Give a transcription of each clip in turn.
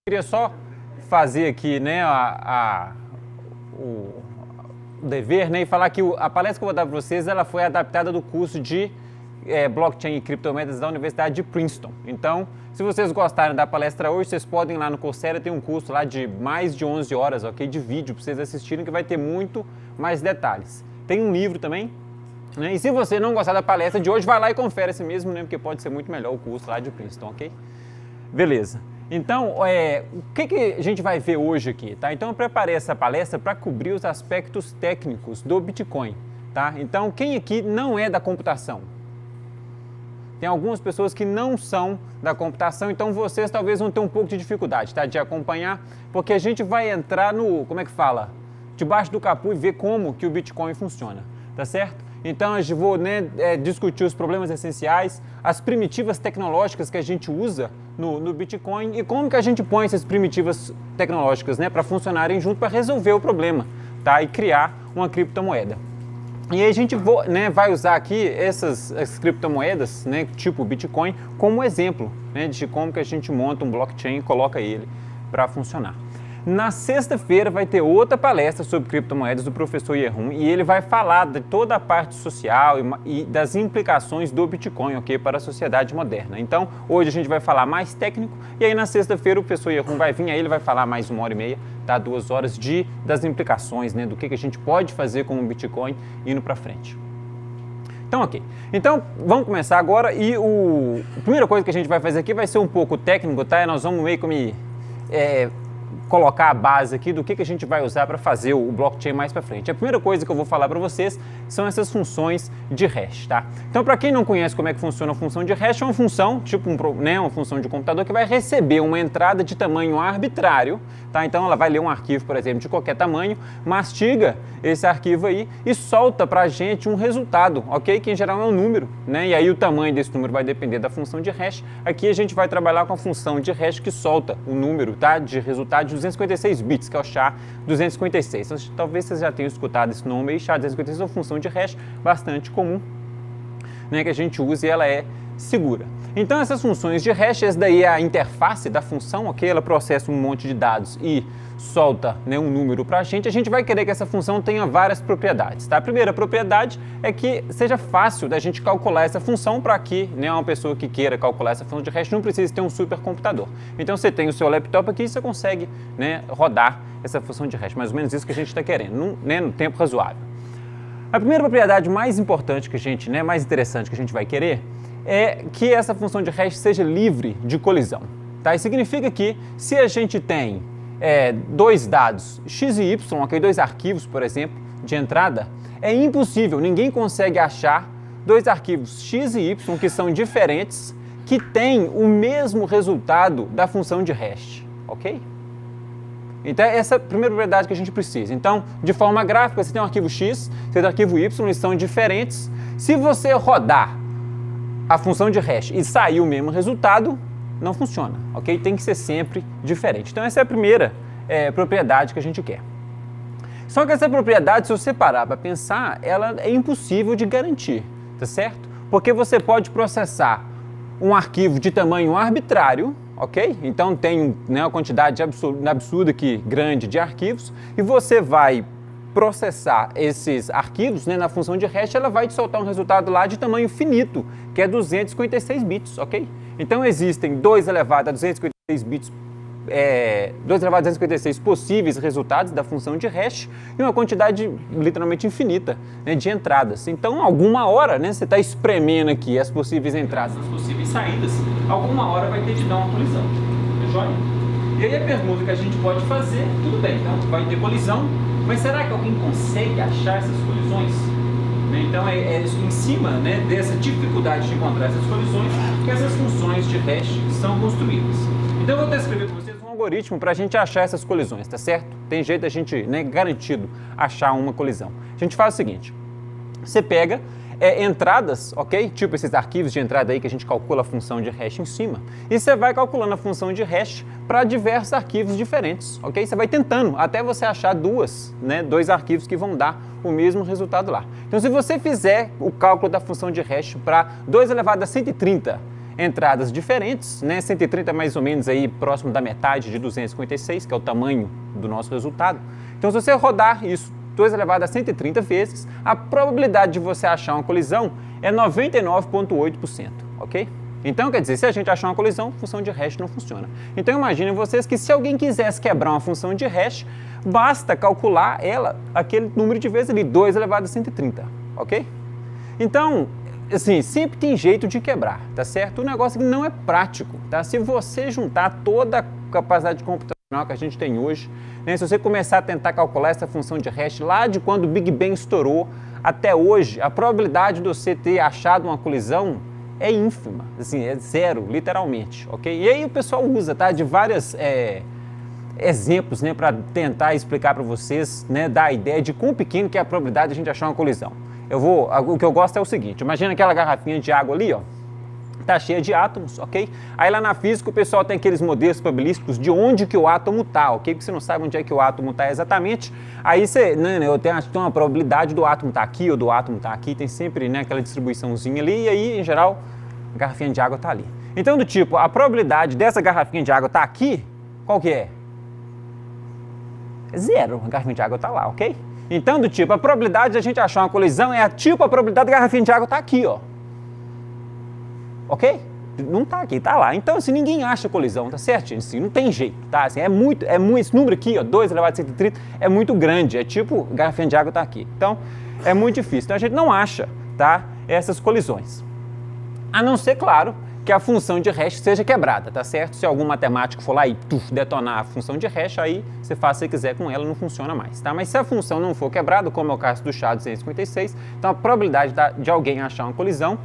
Queria só fazer aqui, né, o dever, né, e falar que a palestra que eu vou dar para vocês, ela foi adaptada do curso de Blockchain e Criptomoedas da Universidade de Princeton. Então, se vocês gostarem da palestra hoje, vocês podem ir lá no Coursera, tem um curso lá de mais de 11 horas, ok, de vídeo para vocês assistirem, que vai ter muito mais detalhes. Tem um livro também, né, e se você não gostar da palestra de hoje, vai lá e confere esse mesmo, né, porque pode ser muito melhor o curso lá de Princeton, ok? Beleza. Então, o que a gente vai ver hoje aqui, tá? Então, eu preparei essa palestra para cobrir os aspectos técnicos do Bitcoin, tá? Então, quem aqui não é da computação? Tem algumas pessoas que não são da computação, então vocês talvez vão ter um pouco de dificuldade, tá? De acompanhar, porque a gente vai entrar no, como é que fala? Debaixo do capô e ver como que o Bitcoin funciona, tá certo? Então, eu vou, né, discutir os problemas essenciais, as primitivas tecnológicas que a gente usa no Bitcoin e como que a gente põe essas primitivas tecnológicas, né, para funcionarem junto para resolver o problema, tá? E criar uma criptomoeda. E aí a gente vai usar aqui essas criptomoedas, né, tipo Bitcoin, como exemplo, né, de como que a gente monta um blockchain e coloca ele para funcionar. Na sexta-feira vai ter outra palestra sobre criptomoedas do professor Yehun e ele vai falar de toda a parte social e das implicações do Bitcoin, ok, para a sociedade moderna. Então, hoje a gente vai falar mais técnico e aí na sexta-feira o professor Yehun vai vir, aí ele vai falar mais 1h30, tá, 2 horas das implicações, né, do que a gente pode fazer com o Bitcoin indo para frente. Então, ok. Então, vamos começar agora e a primeira coisa que a gente vai fazer aqui vai ser um pouco técnico, tá? Nós vamos meio que colocar a base aqui do que a gente vai usar para fazer o blockchain mais para frente. A primeira coisa que eu vou falar para vocês são essas funções de hash, tá? Então, para quem não conhece como é que funciona a função de hash, é uma função, tipo uma função de computador que vai receber uma entrada de tamanho arbitrário, tá? Então, ela vai ler um arquivo, por exemplo, de qualquer tamanho, mastiga esse arquivo aí e solta para a gente um resultado, ok? Que em geral é um número, né? E aí o tamanho desse número vai depender da função de hash. Aqui a gente vai trabalhar com a função de hash que solta o número, tá? De resultado de 256 bits, que é o SHA-256. Então, talvez vocês já tenham escutado esse nome aí, SHA-256 é uma função de hash bastante comum, né, que a gente usa e ela é segura. Então, essas funções de hash, essa daí é a interface da função, ok? Ela processa um monte de dados e solta, né, um número para a gente vai querer que essa função tenha várias propriedades, tá? A primeira propriedade é que seja fácil da gente calcular essa função para que, né, uma pessoa que queira calcular essa função de hash não precise ter um supercomputador. Então, você tem o seu laptop aqui e você consegue, né, rodar essa função de hash, mais ou menos isso que a gente está querendo, no tempo razoável. A primeira propriedade mais importante que a gente, né, mais interessante que a gente vai querer é que essa função de hash seja livre de colisão, tá? Isso significa que se a gente tem dois dados x e y, ok, dois arquivos, por exemplo, de entrada, é impossível, ninguém consegue achar dois arquivos x e y que são diferentes, que têm o mesmo resultado da função de hash, ok? Então, essa é a primeira propriedade que a gente precisa. Então, de forma gráfica, você tem um arquivo x, você tem um arquivo y, eles são diferentes. Se você rodar a função de hash e sair o mesmo resultado, não funciona, ok? Tem que ser sempre diferente. Então, essa é a primeira propriedade que a gente quer. Só que essa propriedade, se você parar para pensar, ela é impossível de garantir, tá certo? Porque você pode processar um arquivo de tamanho arbitrário, ok? Então, tem, né, uma quantidade absurda aqui, grande de arquivos, e você vai processar esses arquivos, né, na função de hash, ela vai te soltar um resultado lá de tamanho finito, que é 256 bits, ok? Então, existem 2 elevado a 256 bits, 2 elevado a 256 possíveis resultados da função de hash e uma quantidade literalmente infinita, né, de entradas. Então, alguma hora, né, você está espremendo aqui as possíveis entradas, as possíveis saídas, alguma hora vai ter de dar uma colisão, tá joia? E aí a pergunta que a gente pode fazer, tudo bem, então vai ter colisão, mas será que alguém consegue achar essas colisões? Então, em cima, né, dessa dificuldade de encontrar essas colisões que essas funções de hash são construídas. Então, eu vou descrever para vocês um algoritmo para a gente achar essas colisões, tá certo? Tem jeito da gente, né, garantido achar uma colisão. A gente faz o seguinte, você pega entradas, ok? Tipo esses arquivos de entrada aí que a gente calcula a função de hash em cima, e você vai calculando a função de hash para diversos arquivos diferentes, ok? Você vai tentando até você achar dois arquivos que vão dar o mesmo resultado lá. Então, se você fizer o cálculo da função de hash para 2 elevado a 130 entradas diferentes, né? 130 mais ou menos aí próximo da metade de 256, que é o tamanho do nosso resultado. Então, se você rodar isso 2 elevado a 130 vezes, a probabilidade de você achar uma colisão é 99,8%, ok? Então, quer dizer, se a gente achar uma colisão, a função de hash não funciona. Então, imaginem vocês que se alguém quisesse quebrar uma função de hash, basta calcular ela, aquele número de vezes ali, 2 elevado a 130, ok? Então, assim, sempre tem jeito de quebrar, tá certo? O negócio não é prático, tá? Se você juntar toda a capacidade computacional que a gente tem hoje, né, se você começar a tentar calcular essa função de hash lá de quando o Big Bang estourou até hoje, a probabilidade de você ter achado uma colisão é ínfima, assim, é zero, literalmente, ok? E aí o pessoal usa, tá, de vários exemplos, né, para tentar explicar para vocês, né, dar a ideia de quão pequeno que é a probabilidade de a gente achar uma colisão. O que eu gosto é o seguinte, imagina aquela garrafinha de água ali, ó, tá cheia de átomos, ok? Aí lá na física o pessoal tem aqueles modelos probabilísticos de onde que o átomo tá, ok? Porque você não sabe onde é que o átomo tá exatamente, aí você, né, eu tenho uma probabilidade do átomo tá aqui ou do átomo tá aqui, tem sempre, né, aquela distribuiçãozinha ali, e aí, em geral, a garrafinha de água tá ali. Então, do tipo, a probabilidade dessa garrafinha de água tá aqui, qual que é? É zero, a garrafinha de água tá lá, ok? Então, do tipo, a probabilidade de a gente achar uma colisão é a probabilidade da garrafinha de água tá aqui, ó. Ok? Não tá aqui, tá lá. Então, assim, ninguém acha colisão, tá certo? Assim, não tem jeito, tá? Assim, esse número aqui, ó, 2 elevado a 130, é muito grande, é tipo, garrafinha de água tá aqui. Então, é muito difícil. Então, a gente não acha, tá, essas colisões. A não ser, claro, que a função de hash seja quebrada, tá certo? Se algum matemático for lá e detonar a função de hash, aí você faz o que quiser com ela, não funciona mais, tá? Mas se a função não for quebrada, como é o caso do SHA-256, então a probabilidade de alguém achar uma colisão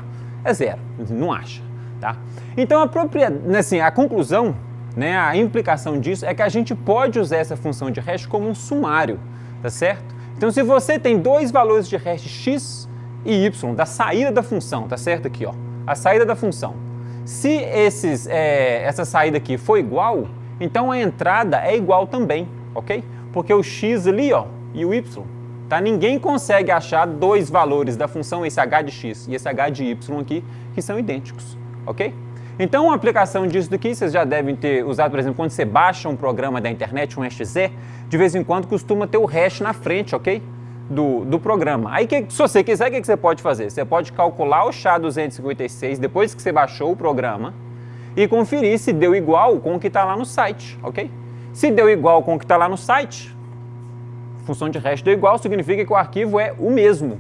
é zero, não acha, tá? Então a conclusão, né, a implicação disso é que a gente pode usar essa função de hash como um sumário, tá certo? Então se você tem dois valores de hash x e y da saída da função, tá certo? Aqui, ó, a saída da função. Se essa saída aqui for igual, então a entrada é igual também, ok? Porque o x ali, ó, e o y, tá? Ninguém consegue achar dois valores da função, esse h de x e esse h de y aqui, que são idênticos, ok? Então, uma aplicação disso daqui, vocês já devem ter usado, por exemplo, quando você baixa um programa da internet, um exe, de vez em quando costuma ter o hash na frente, ok? Do programa. Aí, se você quiser, o que você pode fazer? Você pode calcular o SHA-256 depois que você baixou o programa e conferir se deu igual com o que está lá no site, ok? Se deu igual com o que está lá no site, função de hash deu igual, significa que o arquivo é o mesmo.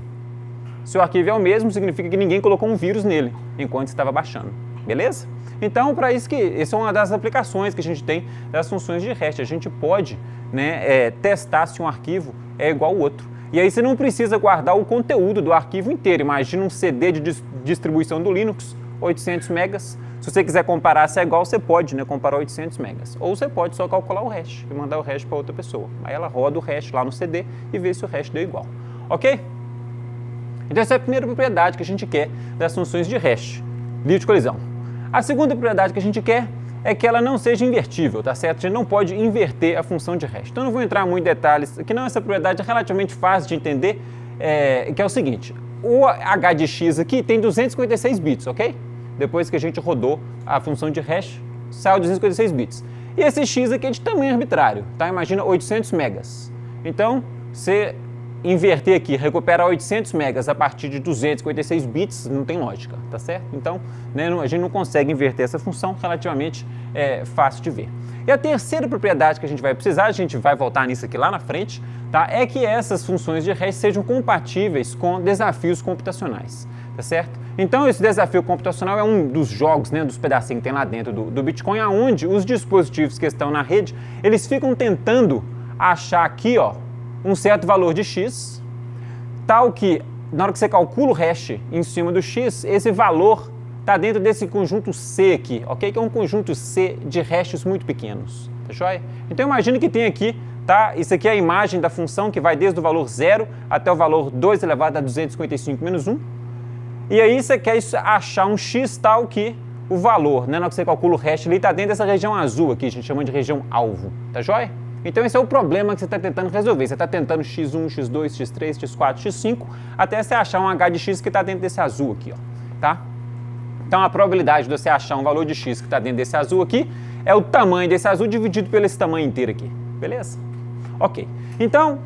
Se o arquivo é o mesmo, significa que ninguém colocou um vírus nele enquanto estava baixando, beleza? Então, para isso essa é uma das aplicações que a gente tem das funções de hash. A gente pode, né, testar se um arquivo é igual ao outro. E aí você não precisa guardar o conteúdo do arquivo inteiro. Imagina um CD de distribuição do Linux, 800 megas. Se você quiser comparar se é igual, você pode, né, comparar 800 megas. Ou você pode só calcular o hash e mandar o hash para outra pessoa. Aí ela roda o hash lá no CD e vê se o hash deu igual. Ok? Então essa é a primeira propriedade que a gente quer das funções de hash, livre de colisão. A segunda propriedade que a gente quer é que ela não seja invertível, tá certo? A gente não pode inverter a função de hash. Então, não vou entrar muito em detalhes, que não, essa propriedade é relativamente fácil de entender, que é o seguinte, o h de x aqui tem 256 bits, ok? Depois que a gente rodou a função de hash, saiu 256 bits. E esse x aqui é de tamanho arbitrário, tá? Imagina 800 megas. Então, você inverter aqui, recuperar 800 megas a partir de 256 bits, não tem lógica, tá certo? Então, né, a gente não consegue inverter essa função, relativamente fácil de ver. E a terceira propriedade que a gente vai precisar, a gente vai voltar nisso aqui lá na frente, tá? É que essas funções de hash sejam compatíveis com desafios computacionais, tá certo? Então, esse desafio computacional é um dos jogos, né, dos pedacinhos que tem lá dentro do Bitcoin, onde os dispositivos que estão na rede, eles ficam tentando achar aqui, ó, um certo valor de x, tal que, na hora que você calcula o hash em cima do x, esse valor está dentro desse conjunto C aqui, ok? Que é um conjunto C de hashes muito pequenos, tá joia? Então, imagine que tem aqui, tá? Isso aqui é a imagem da função que vai desde o valor 0 até o valor 2 elevado a 255 menos 1. E aí você quer achar um x tal que o valor, né, na hora que você calcula o hash ali, está dentro dessa região azul aqui, a gente chama de região alvo, tá joia? Então esse é o problema que você está tentando resolver. Você está tentando x1, x2, x3, x4, x5, até você achar um h de x que está dentro desse azul aqui, ó, tá? Então a probabilidade de você achar um valor de x que está dentro desse azul aqui é o tamanho desse azul dividido pelo esse tamanho inteiro aqui, beleza? Ok, então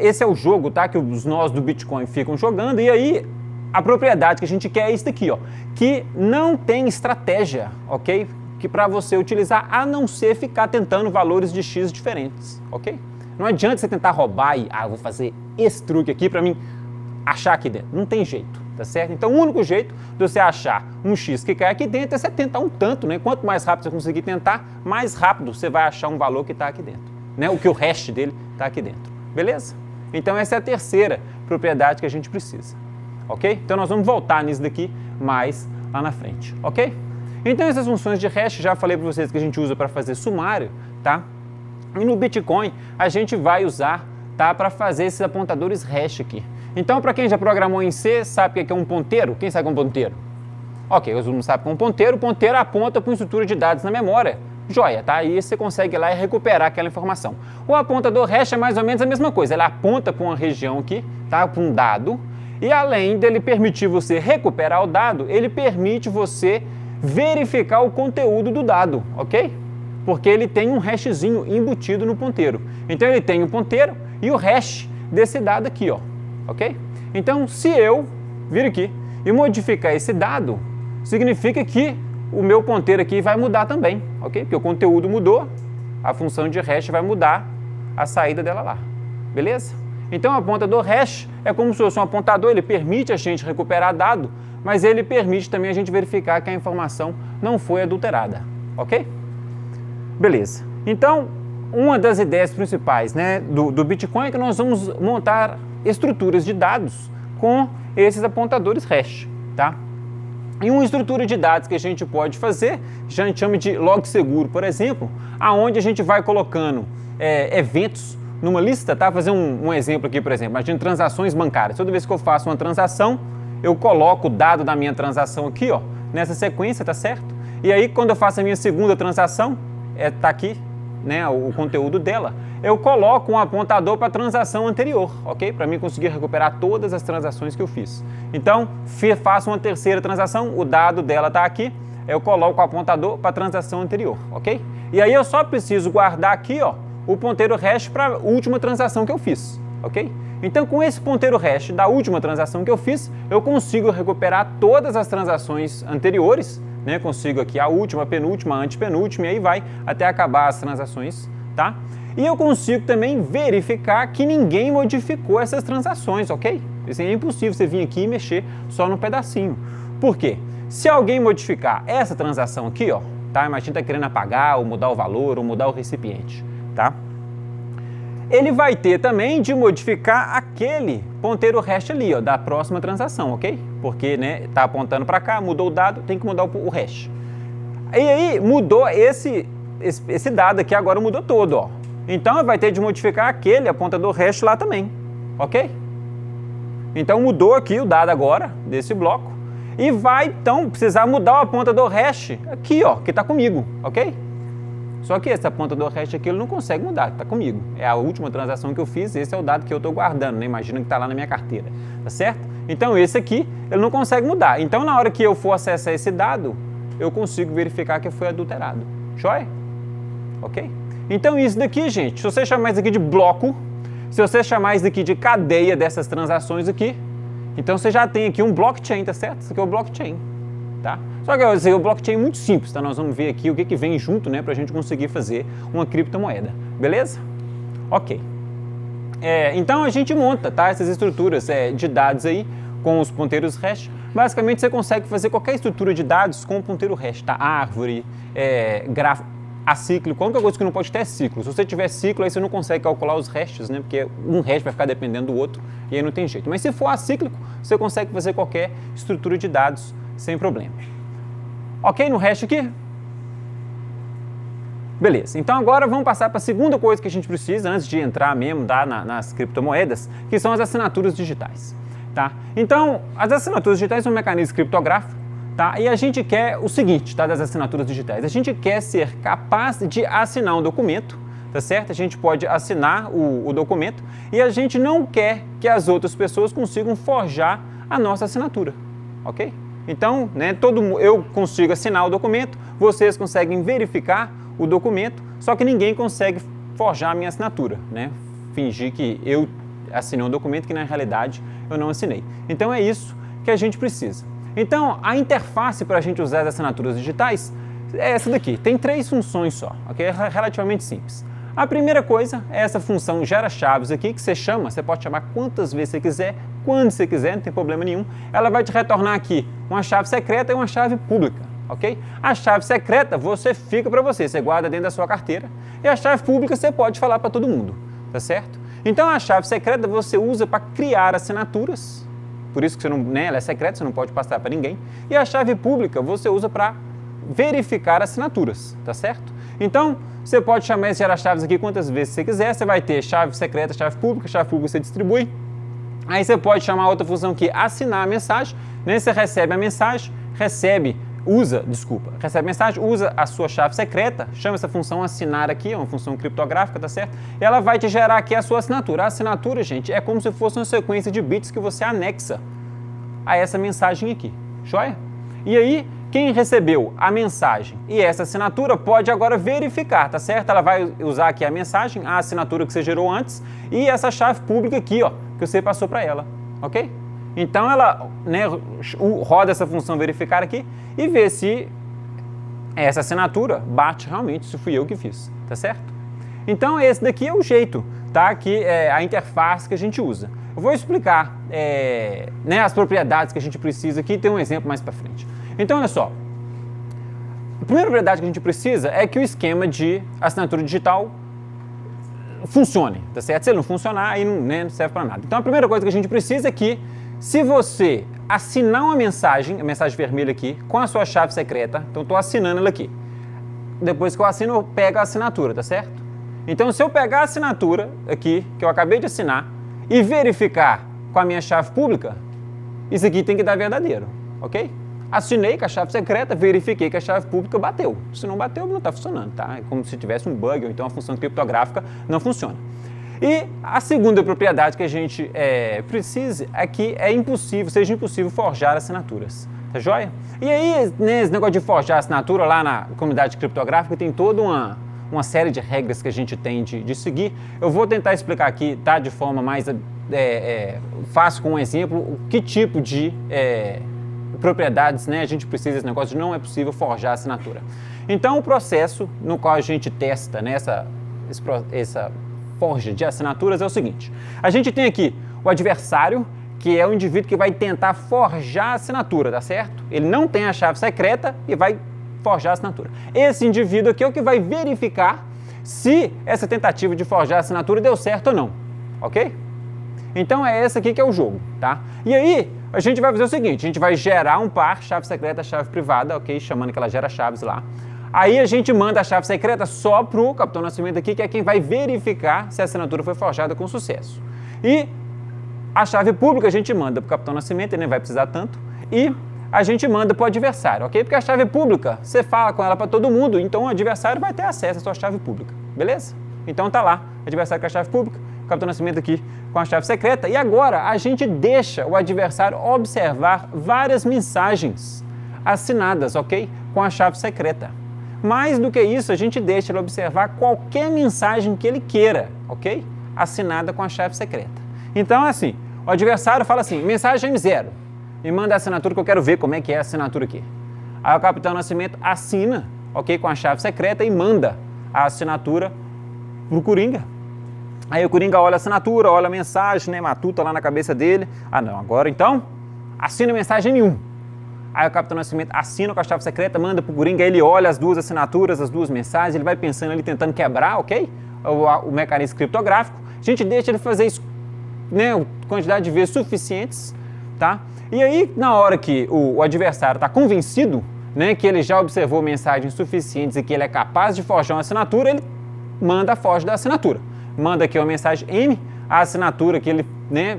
esse é o jogo, tá, que os nós do Bitcoin ficam jogando, e aí a propriedade que a gente quer é isso daqui, ó, que não tem estratégia, ok? Que para você utilizar, a não ser ficar tentando valores de x diferentes, ok? Não adianta você tentar roubar e, eu vou fazer esse truque aqui para mim achar aqui dentro. Não tem jeito, tá certo? Então o único jeito de você achar um x que cai aqui dentro é você tentar um tanto, né? Quanto mais rápido você conseguir tentar, mais rápido você vai achar um valor que está aqui dentro, né? O que o hash dele está aqui dentro, beleza? Então essa é a terceira propriedade que a gente precisa, ok? Então nós vamos voltar nisso daqui mais lá na frente, ok? Então essas funções de hash, já falei para vocês que a gente usa para fazer sumário, tá? E no Bitcoin a gente vai usar, tá, para fazer esses apontadores hash aqui. Então, para quem já programou em C, sabe o que é um ponteiro? Quem sabe o que é um ponteiro? Ok, todo mundo sabe o que é um ponteiro. O ponteiro aponta para uma estrutura de dados na memória. Joia, tá? Aí você consegue ir lá e recuperar aquela informação. O apontador hash é mais ou menos a mesma coisa. Ele aponta para uma região aqui, tá, para um dado. E além dele permitir você recuperar o dado, ele permite você verificar o conteúdo do dado, ok? Porque ele tem um hashzinho embutido no ponteiro. Então ele tem o ponteiro e o hash desse dado aqui, ó, ok? Então se eu vir aqui e modificar esse dado, significa que o meu ponteiro aqui vai mudar também, ok? Porque o conteúdo mudou, a função de hash vai mudar a saída dela lá, beleza? Então o apontador hash é como se fosse um apontador, ele permite a gente recuperar dado, mas ele permite também a gente verificar que a informação não foi adulterada, ok? Beleza. Então, uma das ideias principais, né, do Bitcoin é que nós vamos montar estruturas de dados com esses apontadores hash, tá? E uma estrutura de dados que a gente pode fazer, a gente chama de log seguro, por exemplo, aonde a gente vai colocando eventos numa lista, tá? Fazer um exemplo aqui, por exemplo, imagina transações bancárias. Toda vez que eu faço uma transação, eu coloco o dado da minha transação aqui, ó, nessa sequência, tá certo? E aí, quando eu faço a minha segunda transação, tá aqui, né, o conteúdo dela, eu coloco um apontador para a transação anterior, ok? Para mim conseguir recuperar todas as transações que eu fiz. Então, faço uma terceira transação, o dado dela está aqui, eu coloco o apontador para a transação anterior, ok? E aí eu só preciso guardar aqui, ó, o ponteiro hash para a última transação que eu fiz, ok? Então, com esse ponteiro hash da última transação que eu fiz, eu consigo recuperar todas as transações anteriores, né? Consigo aqui a última, penúltima, antepenúltima, e aí vai até acabar as transações, tá? E eu consigo também verificar que ninguém modificou essas transações, ok? Isso é impossível você vir aqui e mexer só no pedacinho. Por quê? Se alguém modificar essa transação aqui, ó, tá? Imagina que está querendo apagar, ou mudar o valor, ou mudar o recipiente, tá? Ele vai ter também de modificar aquele ponteiro hash ali, ó, da próxima transação, ok? Porque, né, tá apontando para cá, mudou o dado, tem que mudar o hash. E aí mudou esse dado aqui, agora mudou todo, ó. Então vai ter de modificar aquele apontador hash lá também, ok? Então mudou aqui o dado agora desse bloco e vai então precisar mudar o apontador hash aqui, ó, que está comigo, ok? Só que esse apontador hash aqui ele não consegue mudar, está comigo. É a última transação que eu fiz, esse é o dado que eu estou guardando, né? Imagina que está lá na minha carteira, tá certo? Então esse aqui ele não consegue mudar. Então na hora que eu for acessar esse dado, eu consigo verificar que foi adulterado. Joia? Ok? Então isso daqui, gente, se você chamar isso aqui de bloco, se você chamar isso daqui de cadeia dessas transações aqui, então você já tem aqui um blockchain, tá certo? Isso aqui é o blockchain, tá? Só que esse é o blockchain muito simples, tá? Nós vamos ver aqui o que vem junto, né, pra gente conseguir fazer uma criptomoeda, beleza? Ok. Então a gente monta, tá, essas estruturas de dados aí com os ponteiros hash. Basicamente você consegue fazer qualquer estrutura de dados com o ponteiro hash, tá? Árvore, gráfico, acíclico, a única coisa que não pode ter é ciclo. Se você tiver ciclo, aí você não consegue calcular os hashes, né? Porque um hash vai ficar dependendo do outro e aí não tem jeito. Mas se for acíclico, você consegue fazer qualquer estrutura de dados sem problema. Ok no hash aqui? Beleza, então agora vamos passar para a segunda coisa que a gente precisa antes de entrar mesmo nas criptomoedas, que são as assinaturas digitais, tá? Então, as assinaturas digitais são um mecanismo criptográfico, tá? E a gente quer o seguinte, tá, das assinaturas digitais, a gente quer ser capaz de assinar um documento, tá certo? A gente pode assinar o documento e a gente não quer que as outras pessoas consigam forjar a nossa assinatura, ok? Então, né, eu consigo assinar o documento, vocês conseguem verificar o documento, só que ninguém consegue forjar a minha assinatura, né? Fingir que eu assinei um documento que na realidade eu não assinei. Então é isso que a gente precisa. Então a interface para a gente usar as assinaturas digitais é essa daqui. Tem 3 funções só, ok? É relativamente simples. A primeira coisa é essa função gera chaves aqui, que você pode chamar quantas vezes você quiser, quando você quiser, não tem problema nenhum. Ela vai te retornar aqui uma chave secreta e uma chave pública, ok? A chave secreta fica para você guarda dentro da sua carteira, e a chave pública você pode falar para todo mundo, tá certo? Então a chave secreta você usa para criar assinaturas, por isso que ela é secreta, você não pode passar para ninguém, e a chave pública você usa para verificar assinaturas, tá certo? Então, você pode chamar esse gera-chaves aqui quantas vezes você quiser, você vai ter chave secreta, chave pública você distribui. Aí você pode chamar outra função aqui, assinar a mensagem, né? Você recebe a mensagem, recebe a mensagem, usa a sua chave secreta, chama essa função assinar aqui, é uma função criptográfica, tá certo? E ela vai te gerar aqui a sua assinatura. A assinatura, gente, é como se fosse uma sequência de bits que você anexa a essa mensagem aqui, joia? E aí, quem recebeu a mensagem e essa assinatura pode agora verificar, tá certo? Ela vai usar aqui a mensagem, a assinatura que você gerou antes e essa chave pública aqui, ó, que você passou para ela, ok? Então ela, né, roda essa função verificar aqui e vê se essa assinatura bate realmente, se fui eu que fiz, tá certo? Então esse daqui é o jeito, tá? Que é a interface que a gente usa. Eu vou explicar né, as propriedades que a gente precisa aqui, tem um exemplo mais para frente. Então, olha só, a primeira propriedade que a gente precisa é que o esquema de assinatura digital funcione, tá certo? Se ele não funcionar, aí não serve para nada. Então, a primeira coisa que a gente precisa é que, se você assinar uma mensagem, a mensagem vermelha aqui, com a sua chave secreta, então estou assinando ela aqui. Depois que eu assino, eu pego a assinatura, tá certo? Então, se eu pegar a assinatura aqui, que eu acabei de assinar, e verificar com a minha chave pública, isso aqui tem que dar verdadeiro, ok? Assinei com a chave secreta, verifiquei que a chave pública bateu. Se não bateu, não está funcionando, tá? É como se tivesse um bug ou então a função criptográfica não funciona. E a segunda propriedade que a gente precisa é que seja impossível forjar assinaturas, tá joia? E aí, nesse negócio de forjar assinatura, lá na comunidade criptográfica tem toda uma série de regras que a gente tem de seguir. Eu vou tentar explicar aqui, tá, de forma mais fácil, com um exemplo, que tipo de propriedades, né, a gente precisa desse negócio de não é possível forjar a assinatura. Então, o processo no qual a gente testa, né, essa forja de assinaturas é o seguinte. A gente tem aqui o adversário, que é o indivíduo que vai tentar forjar a assinatura, tá certo? Ele não tem a chave secreta e vai forjar a assinatura. Esse indivíduo aqui é o que vai verificar se essa tentativa de forjar a assinatura deu certo ou não, ok? Então é esse aqui que é o jogo, tá? E aí, a gente vai fazer o seguinte, a gente vai gerar um par, chave secreta, chave privada, ok? Chamando que ela gera chaves lá. Aí a gente manda a chave secreta só pro Capitão Nascimento aqui, que é quem vai verificar se a assinatura foi forjada com sucesso. E a chave pública a gente manda pro Capitão Nascimento, ele nem vai precisar tanto, e a gente manda pro adversário, ok? Porque a chave pública, você fala com ela para todo mundo, então o adversário vai ter acesso à sua chave pública, beleza? Então tá lá, adversário com a chave pública, Capitão Nascimento aqui com a chave secreta, e agora a gente deixa o adversário observar várias mensagens assinadas, ok? Com a chave secreta. Mais do que isso, a gente deixa ele observar qualquer mensagem que ele queira, ok? Assinada com a chave secreta. Então, assim, o adversário fala assim, mensagem M0, me manda a assinatura que eu quero ver como é que é a assinatura aqui. Aí o Capitão Nascimento assina, ok? Com a chave secreta e manda a assinatura pro Coringa. Aí o Coringa olha a assinatura, olha a mensagem, né, matuta lá na cabeça dele. Ah não, agora então, assina a mensagem M1. Aí o Capitão Nascimento assina com a chave secreta, manda pro Coringa, ele olha as duas assinaturas, as duas mensagens, ele vai pensando ali, tentando quebrar, ok? O mecanismo criptográfico. A gente deixa ele fazer isso, né, quantidade de vezes suficientes, tá? E aí, na hora que o adversário está convencido, né, que ele já observou mensagens suficientes e que ele é capaz de forjar uma assinatura, ele manda a forja da assinatura. Manda aqui uma mensagem M, a assinatura que ele, né,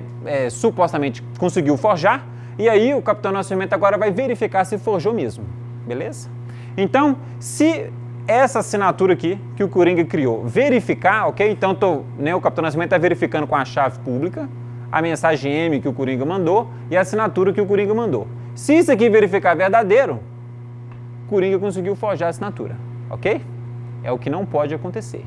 supostamente conseguiu forjar, e aí o Capitão Nascimento agora vai verificar se forjou mesmo, beleza? Então, se essa assinatura aqui que o Coringa criou verificar, ok? Então, o Capitão Nascimento está verificando com a chave pública a mensagem M que o Coringa mandou e a assinatura que o Coringa mandou. Se isso aqui verificar verdadeiro, Coringa conseguiu forjar a assinatura, ok? É o que não pode acontecer.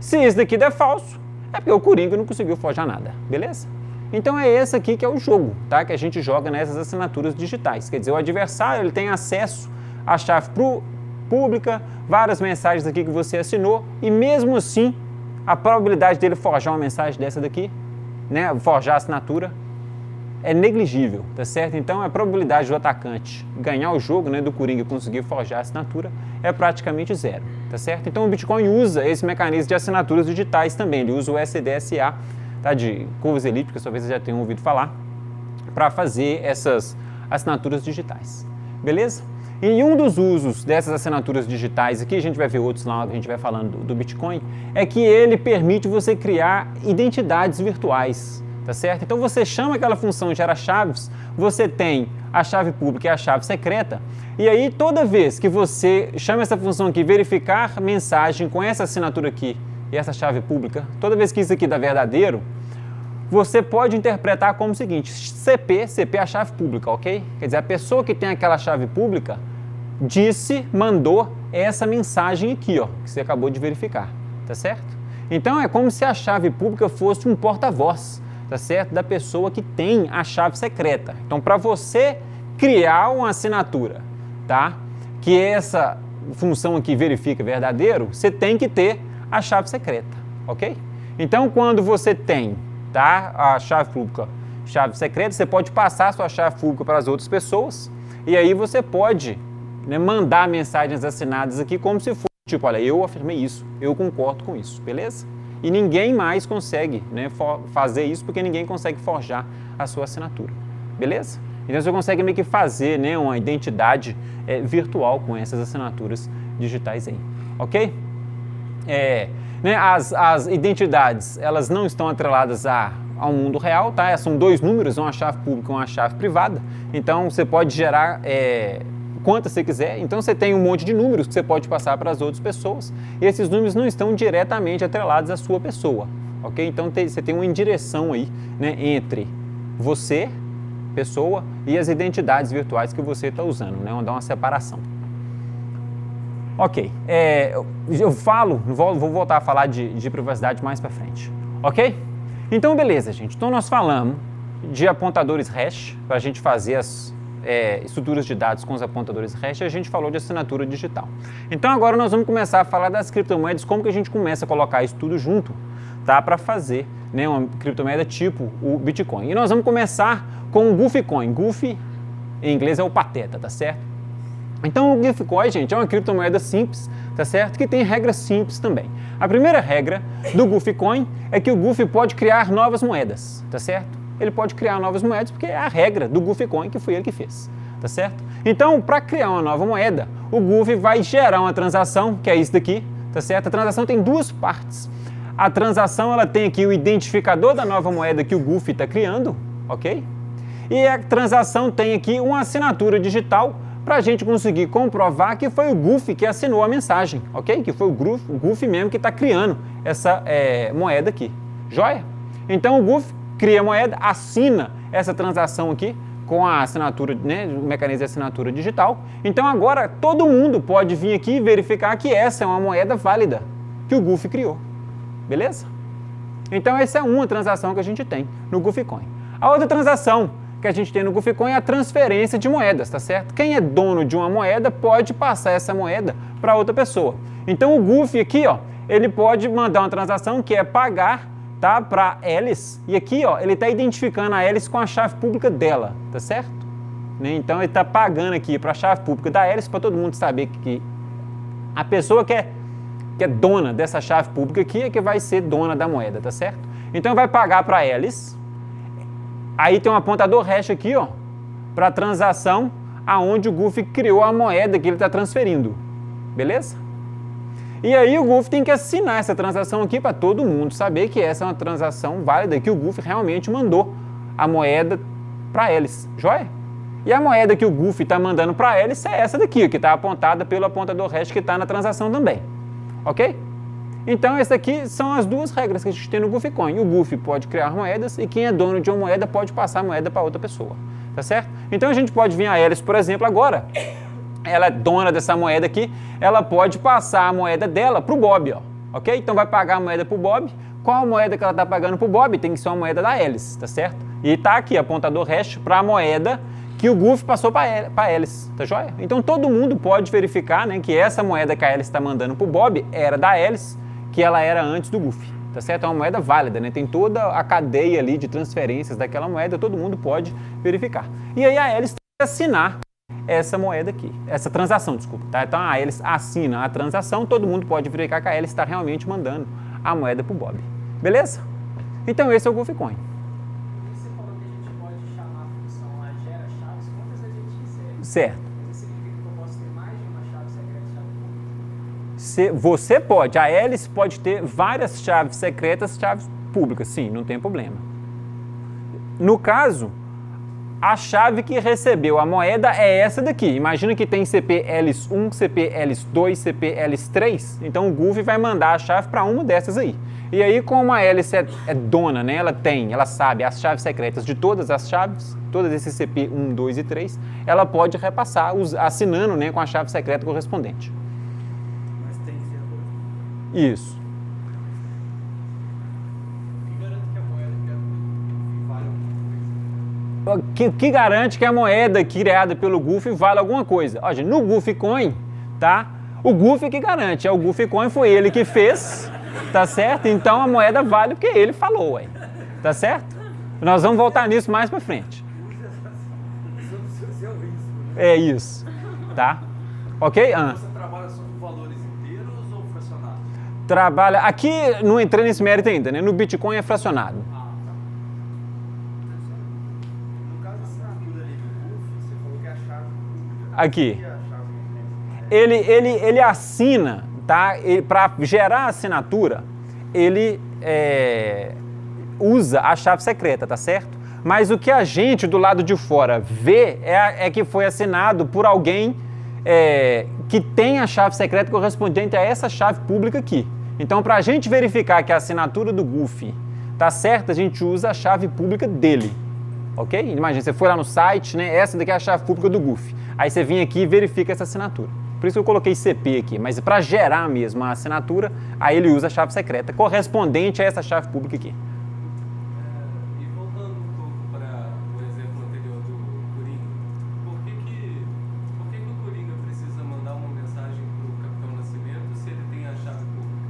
Se isso daqui der falso, é porque o Coringa não conseguiu forjar nada, beleza? Então é esse aqui que é o jogo, tá? Que a gente joga nessas assinaturas digitais. Quer dizer, o adversário ele tem acesso à chave pública, várias mensagens aqui que você assinou, e mesmo assim, a probabilidade dele forjar uma mensagem dessa daqui, né, forjar a assinatura, é negligível, tá certo? Então a probabilidade do atacante ganhar o jogo, né, do Coringa conseguir forjar a assinatura, é praticamente zero, tá certo? Então o Bitcoin usa esse mecanismo de assinaturas digitais também, ele usa o SDSA, tá, de curvas elípticas, talvez você já tenha ouvido falar, para fazer essas assinaturas digitais, beleza? E um dos usos dessas assinaturas digitais, aqui a gente vai ver outros lá, a gente vai falando do Bitcoin, é que ele permite você criar identidades virtuais, tá certo? Então você chama aquela função gera chaves, você tem a chave pública e a chave secreta, e aí toda vez que você chama essa função aqui, verificar mensagem com essa assinatura aqui e essa chave pública, toda vez que isso aqui dá verdadeiro, você pode interpretar como o seguinte, CP é a chave pública, ok? Quer dizer, a pessoa que tem aquela chave pública mandou essa mensagem aqui, ó, que você acabou de verificar, tá certo? Então é como se a chave pública fosse um porta-voz, tá certo? Da pessoa que tem a chave secreta. Então, para você criar uma assinatura, tá? Que essa função aqui verifica verdadeiro, você tem que ter a chave secreta, ok? Então, quando você tem, tá, a chave pública, chave secreta, você pode passar a sua chave pública para as outras pessoas e aí você pode, né, mandar mensagens assinadas aqui como se fosse, tipo, olha, eu afirmei isso, eu concordo com isso, beleza? E ninguém mais consegue, né, fazer isso porque ninguém consegue forjar a sua assinatura, beleza? Então você consegue meio que fazer, né, uma identidade virtual com essas assinaturas digitais aí, ok? Né, as identidades, elas não estão atreladas ao mundo real, tá? São dois números, uma chave pública e uma chave privada. Então, você pode gerar quantas você quiser. Então, você tem um monte de números que você pode passar para as outras pessoas. E esses números não estão diretamente atrelados à sua pessoa, ok? Então, você tem uma indireção aí, né, entre você, pessoa, e as identidades virtuais que você está usando, né? Dá uma separação. Ok, eu vou voltar a falar de privacidade mais para frente, ok? Então, beleza, gente. Então, nós falamos de apontadores hash, para a gente fazer as estruturas de dados com os apontadores hash, e a gente falou de assinatura digital. Então, agora nós vamos começar a falar das criptomoedas, como que a gente começa a colocar isso tudo junto, tá? Para fazer, né, uma criptomoeda tipo o Bitcoin. E nós vamos começar com o Goofy Coin. Goofy, em inglês, é o pateta, tá certo? Então, o Goofy, gente, é uma criptomoeda simples, tá certo? Que tem regras simples também. A primeira regra do Goofy Coin é que o Goofy pode criar novas moedas, tá certo? Ele pode criar novas moedas porque é a regra do Goofy Coin que foi ele que fez, tá certo? Então, para criar uma nova moeda, o Goofy vai gerar uma transação, que é isso daqui, tá certo? A transação tem duas partes. A transação, ela tem aqui o identificador da nova moeda que o Goofy está criando, ok? E a transação tem aqui uma assinatura digital para a gente conseguir comprovar que foi o Goofy que assinou a mensagem, ok? Que foi o Goofy mesmo que está criando essa moeda aqui, joia? Então o Goofy cria a moeda, assina essa transação aqui com a assinatura, né, o mecanismo de assinatura digital. Então agora todo mundo pode vir aqui e verificar que essa é uma moeda válida que o Goofy criou, beleza? Então essa é uma transação que a gente tem no Goofy Coin. A outra transação que a gente tem no Goofy Coin é a transferência de moedas, tá certo? Quem é dono de uma moeda pode passar essa moeda para outra pessoa. Então o Goofy aqui, ó, ele pode mandar uma transação que é pagar, tá, para Alice, e aqui, ó, ele está identificando a Alice com a chave pública dela, tá certo? Né? Então ele está pagando aqui para a chave pública da Alice para todo mundo saber que a pessoa que é dona dessa chave pública aqui é que vai ser dona da moeda, tá certo? Então vai pagar para Alice. Aí tem um apontador hash aqui, ó, para a transação aonde o Goofy criou a moeda que ele está transferindo, beleza? E aí o Goofy tem que assinar essa transação aqui para todo mundo saber que essa é uma transação válida, que o Goofy realmente mandou a moeda para Alice, joia? E a moeda que o Goofy está mandando para Alice é essa daqui, que está apontada pelo apontador hash que está na transação também, ok? Então, essas aqui são as duas regras que a gente tem no Goofy Coin. O Goofy pode criar moedas e quem é dono de uma moeda pode passar a moeda para outra pessoa, tá certo? Então a gente pode vir a Alice, por exemplo, agora, ela é dona dessa moeda aqui, ela pode passar a moeda dela para o Bob, ó, ok? Então vai pagar a moeda para o Bob. Qual a moeda que ela está pagando para o Bob? Tem que ser uma moeda da Alice, tá certo? E tá aqui, apontador hash para a moeda que o Goofy passou para a Alice, tá joia? Então todo mundo pode verificar, né, que essa moeda que a Alice está mandando para o Bob era da Alice, que ela era antes do Goofy, tá certo? É uma moeda válida, né? Tem toda a cadeia ali de transferências daquela moeda, todo mundo pode verificar. E aí a Alice tem que assinar essa moeda aqui, essa transação, desculpa, tá? Então a Alice assina a transação, todo mundo pode verificar que a Alice está realmente mandando a moeda para o Bob, beleza? Então esse é o Goofy Coin. Você falou que a gente pode chamar a função lá gera chaves quantas a gente quiser. Certo. Isso significa que eu posso ter mais de uma chave secreta e chave pública? Você pode, a Alice pode ter várias chaves secretas, chaves públicas, sim, não tem problema. No caso, a chave que recebeu a moeda é essa daqui. Imagina que tem CPLs1, CPLs2, CPLs3. Então o Goofy vai mandar a chave para uma dessas aí. E aí, como a Alice é dona, né? Ela sabe as chaves secretas de todas as chaves, todos esses CP 1, 2 e 3, ela pode repassar, assinando, né, com a chave secreta correspondente. Mas tem que ser a dois. Isso. Que garante que a moeda criada pelo Goofy vale alguma coisa? Ó, gente, no Goofy Coin, tá? O Goofy que garante, o Goofy Coin foi ele que fez, tá certo? Então a moeda vale porque ele falou, ué, tá certo? Nós vamos voltar nisso mais pra frente. É isso, tá? Ok? Você trabalha só com valores inteiros ou fracionados? Trabalha, aqui não entrei nesse mérito ainda, né? No Bitcoin é fracionado. Aqui. Ele assina, tá? Para gerar a assinatura, ele usa a chave secreta, tá certo? Mas o que a gente do lado de fora vê é que foi assinado por alguém que tem a chave secreta correspondente a essa chave pública aqui. Então, para a gente verificar que a assinatura do Goofy tá certa, a gente usa a chave pública dele. Ok? Imagina, você foi lá no site, né? Essa daqui é a chave pública do Goofy. Aí você vem aqui e verifica essa assinatura. Por isso que eu coloquei CP aqui, mas para gerar mesmo a assinatura, aí ele usa a chave secreta correspondente a essa chave pública aqui. E voltando um pouco para o exemplo anterior do Coringa, por que o Coringa precisa mandar uma mensagem para o Capitão Nascimento se ele tem a chave pública?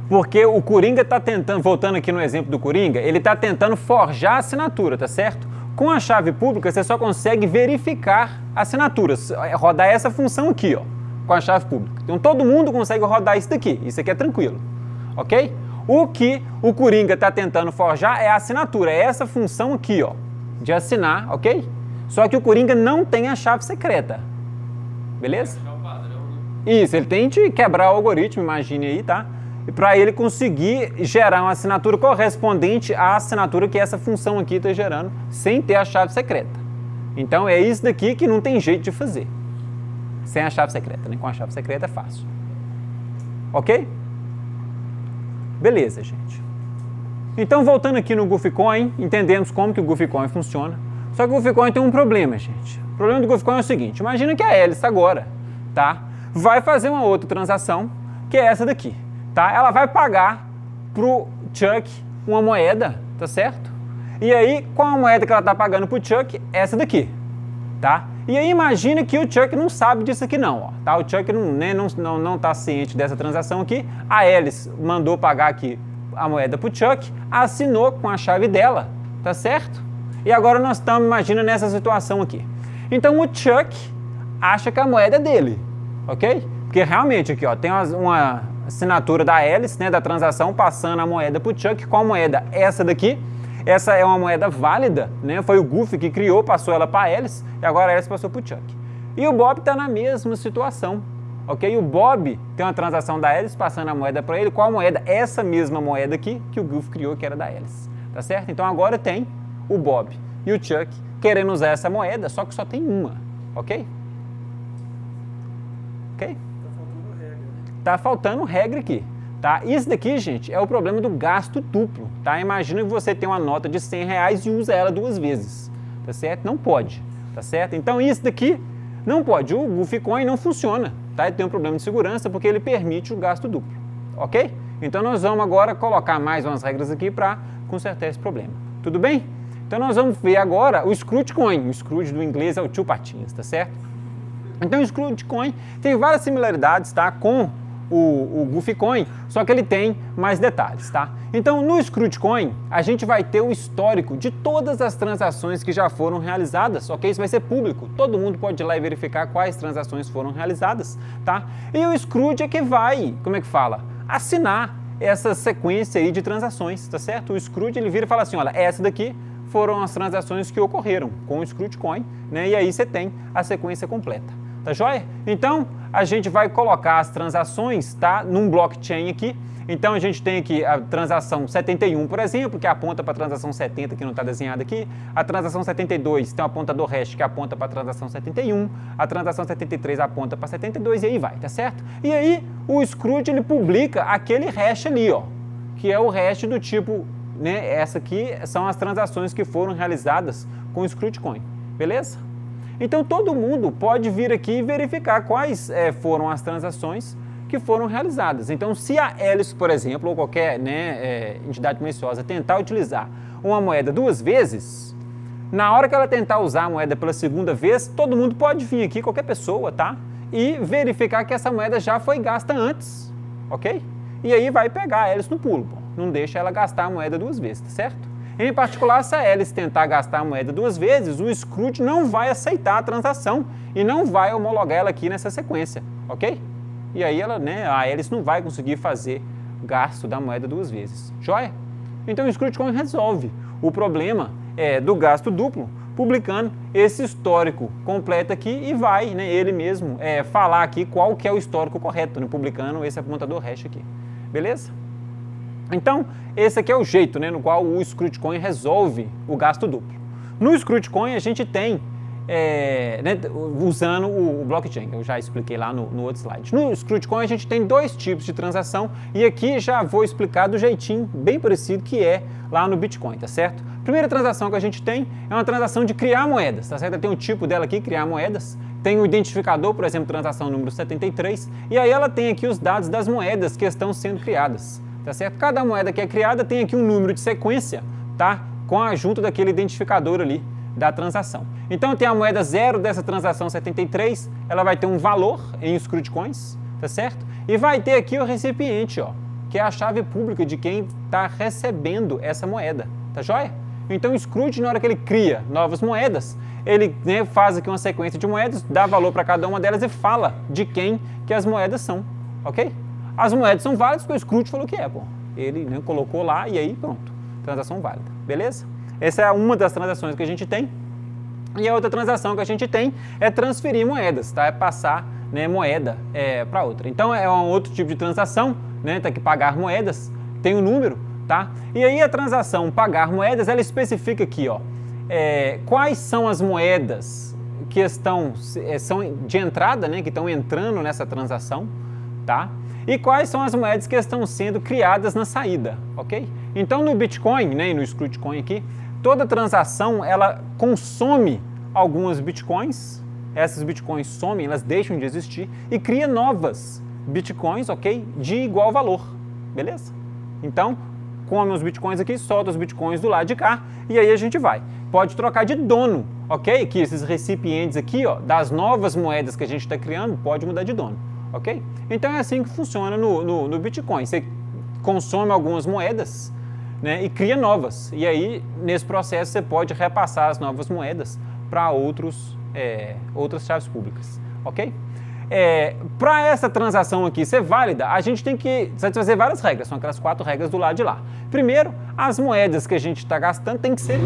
Porque o Coringa está tentando, voltando aqui no exemplo do Coringa, ele está tentando forjar a assinatura, tá certo? Com a chave pública, você só consegue verificar assinaturas, rodar essa função aqui, ó, com a chave pública. Então, todo mundo consegue rodar isso daqui, isso aqui é tranquilo, ok? O que o Coringa está tentando forjar é a assinatura, é essa função aqui, ó, de assinar, ok? Só que o Coringa não tem a chave secreta, beleza? Isso, ele tem de quebrar o algoritmo, imagine aí, tá? E para ele conseguir gerar uma assinatura correspondente à assinatura que essa função aqui está gerando, sem ter a chave secreta. Então é isso daqui que não tem jeito de fazer. Sem a chave secreta, né? Com a chave secreta é fácil. Ok? Beleza, gente. Então, voltando aqui no Goofy Coin, entendemos como que o Goofy Coin funciona. Só que o Goofy Coin tem um problema, gente. O problema do Goofy Coin é o seguinte, imagina que a Alice agora, tá? Vai fazer uma outra transação, que é essa daqui. Tá? Ela vai pagar pro Chuck uma moeda, tá certo? E aí, qual a moeda que ela tá pagando pro Chuck? Essa daqui, tá? E aí imagina que o Chuck não sabe disso aqui não, ó, tá? O Chuck não tá ciente dessa transação aqui. A Alice mandou pagar aqui a moeda pro Chuck, assinou com a chave dela, tá certo? E agora nós estamos, imagina, nessa situação aqui. Então o Chuck acha que a moeda é dele, ok? Porque realmente aqui, ó, tem uma assinatura da Alice, né, da transação, passando a moeda para o Chuck. Qual moeda? Essa daqui. Essa é uma moeda válida, né? Foi o Goofy que criou, passou ela para a Alice, e agora a Alice passou para o Chuck. E o Bob está na mesma situação, ok? O Bob tem uma transação da Alice, passando a moeda para ele. Qual moeda? Essa mesma moeda aqui que o Goofy criou, que era da Alice, tá certo? Então agora tem o Bob e o Chuck querendo usar essa moeda, só que só tem uma, ok? Ok? Tá faltando regra aqui, tá? Isso daqui, gente, é o problema do gasto duplo, tá? Imagina que você tem uma nota de R$100 e usa ela 2 vezes. tá certo? Não pode, tá certo? Então isso daqui não pode, o Goofycoin não funciona, tá? Ele tem um problema de segurança porque ele permite o gasto duplo, ok? Então nós vamos agora colocar mais umas regras aqui para consertar esse problema, tudo bem? Então nós vamos ver agora o Scrooge-Coin, o Scrooge do inglês é o tio Patinhas, tá certo? Então o Scrooge-Coin tem várias similaridades, tá? Com o Goofycoin, só que ele tem mais detalhes, tá? Então no Scrooge-Coin a gente vai ter o histórico de todas as transações que já foram realizadas, ok? Isso vai ser público, todo mundo pode ir lá e verificar quais transações foram realizadas, tá? E o Scrooge é que vai, como é que fala? Assinar essa sequência aí de transações, tá certo? O Scrooge ele vira e fala assim, olha, essa daqui foram as transações que ocorreram com o Scrooge-Coin, né? E aí você tem a sequência completa, tá joia? Então a gente vai colocar as transações, tá? Num blockchain aqui. Então a gente tem aqui a transação 71, por exemplo, que aponta para a transação 70, que não está desenhada aqui. A transação 72 tem um apontador hash que aponta para a transação 71. A transação 73 aponta para 72 e aí vai, tá certo? E aí o Scrooge ele publica aquele hash ali, ó, que é o hash do tipo, né? Essa aqui são as transações que foram realizadas com o Scrooge-Coin, beleza? Então todo mundo pode vir aqui e verificar quais foram as transações que foram realizadas. Então se a Alice, por exemplo, ou qualquer entidade maliciosa tentar utilizar uma moeda duas vezes, na hora que ela tentar usar a moeda pela segunda vez, todo mundo pode vir aqui, qualquer pessoa, tá? E verificar que essa moeda já foi gasta antes, ok? E aí vai pegar a Alice no pulo, pô. Não deixa ela gastar a moeda duas vezes, tá certo? Em particular, se a Alice tentar gastar a moeda duas vezes, o Scrooge não vai aceitar a transação e não vai homologar ela aqui nessa sequência, ok? E aí ela, né, a Alice não vai conseguir fazer gasto da moeda duas vezes, joia? Então o Scrooge-Coin resolve o problema do gasto duplo, publicando esse histórico completo aqui e vai, né, ele mesmo falar aqui qual que é o histórico correto, né, publicando esse apontador hash aqui, beleza? Então, esse aqui é o jeito, né, no qual o Scrooge-Coin resolve o gasto duplo. No Scrooge-Coin a gente tem, né, usando o blockchain, que eu já expliquei lá no outro slide. No Scrooge-Coin a gente tem dois tipos de transação e aqui já vou explicar do jeitinho bem parecido que é lá no Bitcoin, tá certo? A primeira transação que a gente tem é uma transação de criar moedas, tá certo? Tem um tipo dela aqui, criar moedas. Tem o identificador, por exemplo, transação número 73, e aí ela tem aqui os dados das moedas que estão sendo criadas. Tá certo? Cada moeda que é criada tem aqui um número de sequência, tá? Junto daquele identificador ali da transação. Então tem a moeda 0 dessa transação 73, ela vai ter um valor em Scrooge-Coins, tá certo? E vai ter aqui o recipiente, ó, que é a chave pública de quem está recebendo essa moeda, tá joia? Então o Scrooge, na hora que ele cria novas moedas, ele, né, faz aqui uma sequência de moedas, dá valor para cada uma delas e fala de quem que as moedas são, ok? As moedas são válidas porque o Scrooge falou que pô. Ele, né, colocou lá e aí pronto, transação válida, beleza? Essa é uma das transações que a gente tem. E a outra transação que a gente tem é transferir moedas, tá? É passar, né, moeda para outra. Então é um outro tipo de transação, né? Tem que pagar moedas, tem um número, tá? E aí a transação pagar moedas, ela especifica aqui, ó, quais são as moedas que são de entrada, né? Que estão entrando nessa transação, tá? E quais são as moedas que estão sendo criadas na saída, ok? Então no Bitcoin, né, e no Scrooge-Coin aqui, toda transação ela consome algumas Bitcoins, essas Bitcoins somem, elas deixam de existir e cria novas Bitcoins, ok? De igual valor, beleza? Então, come os Bitcoins aqui, solta os Bitcoins do lado de cá e aí a gente vai. Pode trocar de dono, ok? Que esses recipientes aqui, ó, das novas moedas que a gente está criando, pode mudar de dono. Ok? Então é assim que funciona no Bitcoin. Você consome algumas moedas, né, e cria novas. E aí, nesse processo, você pode repassar as novas moedas para outras chaves públicas. Ok? Para essa transação aqui ser válida, a gente tem que satisfazer várias regras. São aquelas 4 regras do lado de lá. Primeiro, as moedas que a gente está gastando tem que ser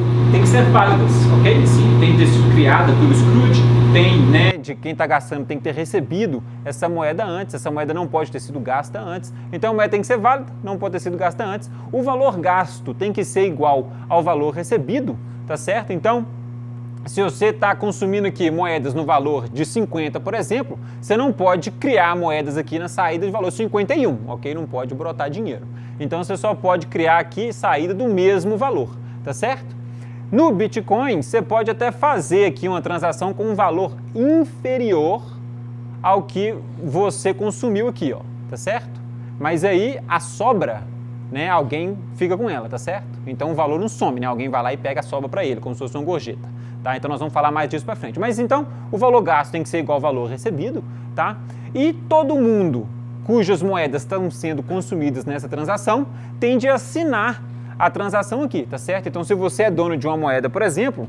válidas, ok? Sim, tem que ter sido criada pelo Scrooge, tem, né, de quem está gastando tem que ter recebido essa moeda antes, essa moeda não pode ter sido gasta antes, então a moeda tem que ser válida, não pode ter sido gasta antes, o valor gasto tem que ser igual ao valor recebido, tá certo? Então, se você está consumindo aqui moedas no valor de 50, por exemplo, você não pode criar moedas aqui na saída de valor 51, ok? Não pode brotar dinheiro. Então você só pode criar aqui saída do mesmo valor, tá certo? No Bitcoin, você pode até fazer aqui uma transação com um valor inferior ao que você consumiu aqui, ó, tá certo? Mas aí a sobra, né, alguém fica com ela, tá certo? Então o valor não some, né? Alguém vai lá e pega a sobra para ele, como se fosse uma gorjeta, tá? Então nós vamos falar mais disso para frente. Mas então o valor gasto tem que ser igual ao valor recebido, tá? E todo mundo cujas moedas estão sendo consumidas nessa transação tende a assinar a transação aqui, tá certo? Então se você é dono de uma moeda, por exemplo,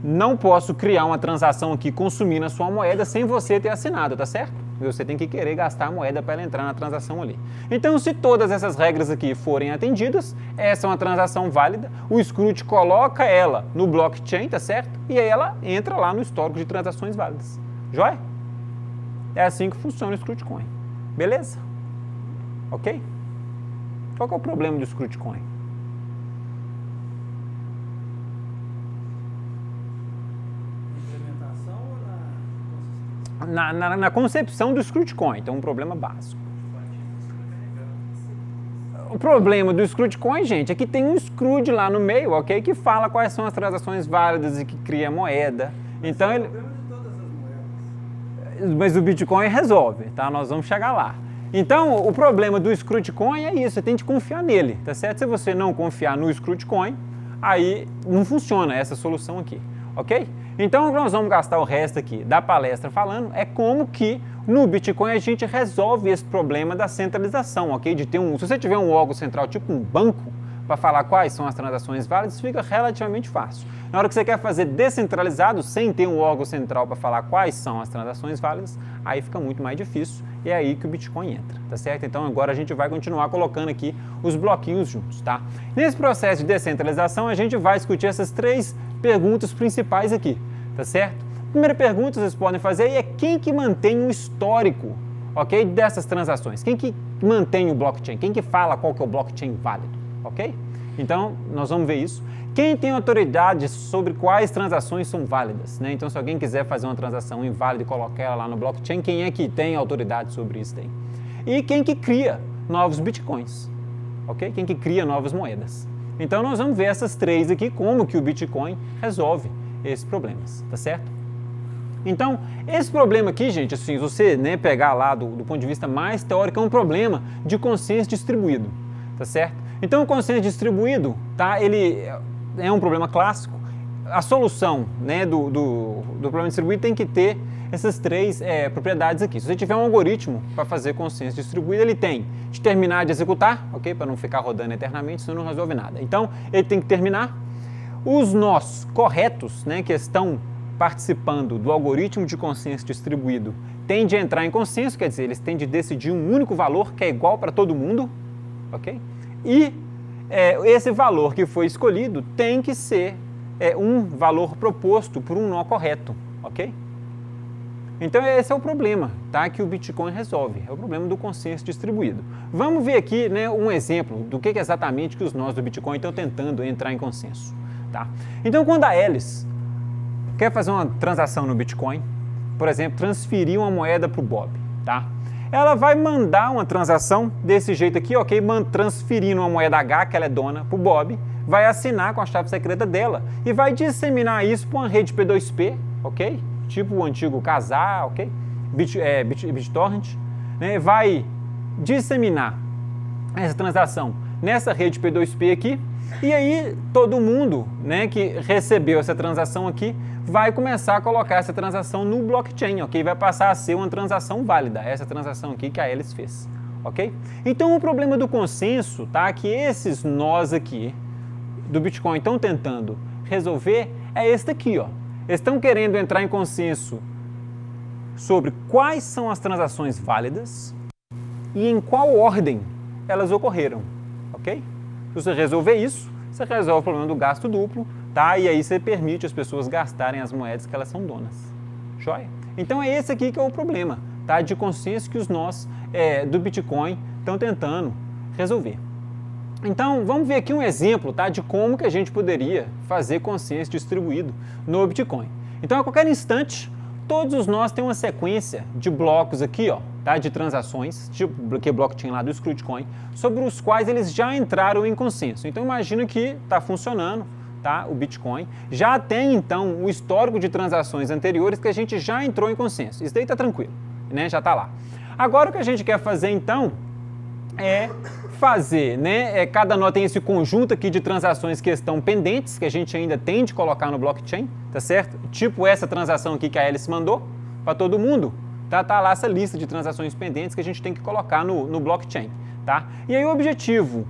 não posso criar uma transação aqui consumindo a sua moeda sem você ter assinado, tá certo? Você tem que querer gastar a moeda para ela entrar na transação ali. Então, se todas essas regras aqui forem atendidas, essa é uma transação válida, o Scrooge coloca ela no blockchain, tá certo? E aí ela entra lá no histórico de transações válidas. Joia? É assim que funciona o Scrooge Coin. Beleza? Ok? Qual que é o problema do Scrooge Coin? Na concepção do Scrooge Coin, então um problema básico. O problema do Scrooge Coin, gente, é que tem um Scrooge lá no meio, ok? Que fala quais são as transações válidas e que cria moeda. Então ele... Mas o Bitcoin resolve, tá? Nós vamos chegar lá. Então, o problema do Scrooge Coin é isso, você tem que confiar nele, tá certo? Se você não confiar no Scrooge Coin, aí não funciona essa solução aqui, ok? Então, nós vamos gastar o resto aqui da palestra falando é como que no Bitcoin a gente resolve esse problema da centralização, ok? De ter se você tiver um órgão central, tipo um banco, para falar quais são as transações válidas, fica relativamente fácil. Na hora que você quer fazer descentralizado, sem ter um órgão central para falar quais são as transações válidas, aí fica muito mais difícil e é aí que o Bitcoin entra, tá certo? Então agora a gente vai continuar colocando aqui os bloquinhos juntos, tá? Nesse processo de descentralização, a gente vai discutir essas 3 perguntas principais aqui, tá certo? A primeira pergunta que vocês podem fazer é quem que mantém o histórico, ok, dessas transações? Quem que mantém o blockchain? Quem que fala qual que é o blockchain válido, ok? Então, nós vamos ver isso. Quem tem autoridade sobre quais transações são válidas, né? Então, se alguém quiser fazer uma transação inválida e colocar ela lá no blockchain, quem é que tem autoridade sobre isso daí? E quem que cria novos bitcoins, ok? Quem que cria novas moedas? Então, nós vamos ver essas 3 aqui, como que o Bitcoin resolve esses problemas, tá certo? Então, esse problema aqui, gente, assim, se você, né, pegar lá do ponto de vista mais teórico, é um problema de consenso distribuído, tá certo? Então, o consenso distribuído, tá, ele é um problema clássico. A solução, né, do problema distribuído tem que ter essas 3 propriedades aqui. Se você tiver um algoritmo para fazer consenso distribuído, ele tem de terminar de executar, ok? Para não ficar rodando eternamente, senão não resolve nada. Então, ele tem que terminar. Os nós corretos, né, que estão participando do algoritmo de consenso distribuído, têm de entrar em consenso, quer dizer, eles têm de decidir um único valor que é igual para todo mundo, ok? E esse valor que foi escolhido tem que ser um valor proposto por um nó correto, ok? Então esse é o problema, tá, que o Bitcoin resolve, é o problema do consenso distribuído. Vamos ver aqui, né, um exemplo do que exatamente que os nós do Bitcoin estão tentando entrar em consenso, tá? Então quando a Alice quer fazer uma transação no Bitcoin, por exemplo, transferir uma moeda para o Bob, tá? Ela vai mandar uma transação desse jeito aqui, ok? Transferindo uma moeda H, que ela é dona, para o Bob, vai assinar com a chave secreta dela e vai disseminar isso para uma rede P2P, ok? Tipo o antigo Kazaa, ok? BitTorrent, né? Vai disseminar essa transação nessa rede P2P aqui e aí todo mundo, né, que recebeu essa transação aqui vai começar a colocar essa transação no blockchain, ok? Vai passar a ser uma transação válida, essa transação aqui que a Alice fez, ok? Então o problema do consenso, tá? Que esses nós aqui do Bitcoin estão tentando resolver é esse daqui, ó. Eles estão querendo entrar em consenso sobre quais são as transações válidas e em qual ordem elas ocorreram, ok? Se você resolver isso, você resolve o problema do gasto duplo, tá? E aí você permite as pessoas gastarem as moedas que elas são donas. Joia? Então é esse aqui que é o problema, tá? De consenso que os nós do Bitcoin estão tentando resolver. Então vamos ver aqui um exemplo, tá? De como que a gente poderia fazer consenso distribuído no Bitcoin. Então a qualquer instante, todos os nós têm uma sequência de blocos aqui, ó, tá? De transações, tipo que blockchain lá do Scrooge Coin, sobre os quais eles já entraram em consenso. Então imagina que está funcionando, tá? O Bitcoin, já tem então o histórico de transações anteriores que a gente já entrou em consenso. Isso daí está tranquilo, né? Já está lá. Agora o que a gente quer fazer então é fazer, né? Cada nó tem esse conjunto aqui de transações que estão pendentes, que a gente ainda tem de colocar no blockchain, tá certo? Tipo essa transação aqui que a Alice mandou para todo mundo, tá lá essa lista de transações pendentes que a gente tem que colocar no blockchain, tá? E aí o objetivo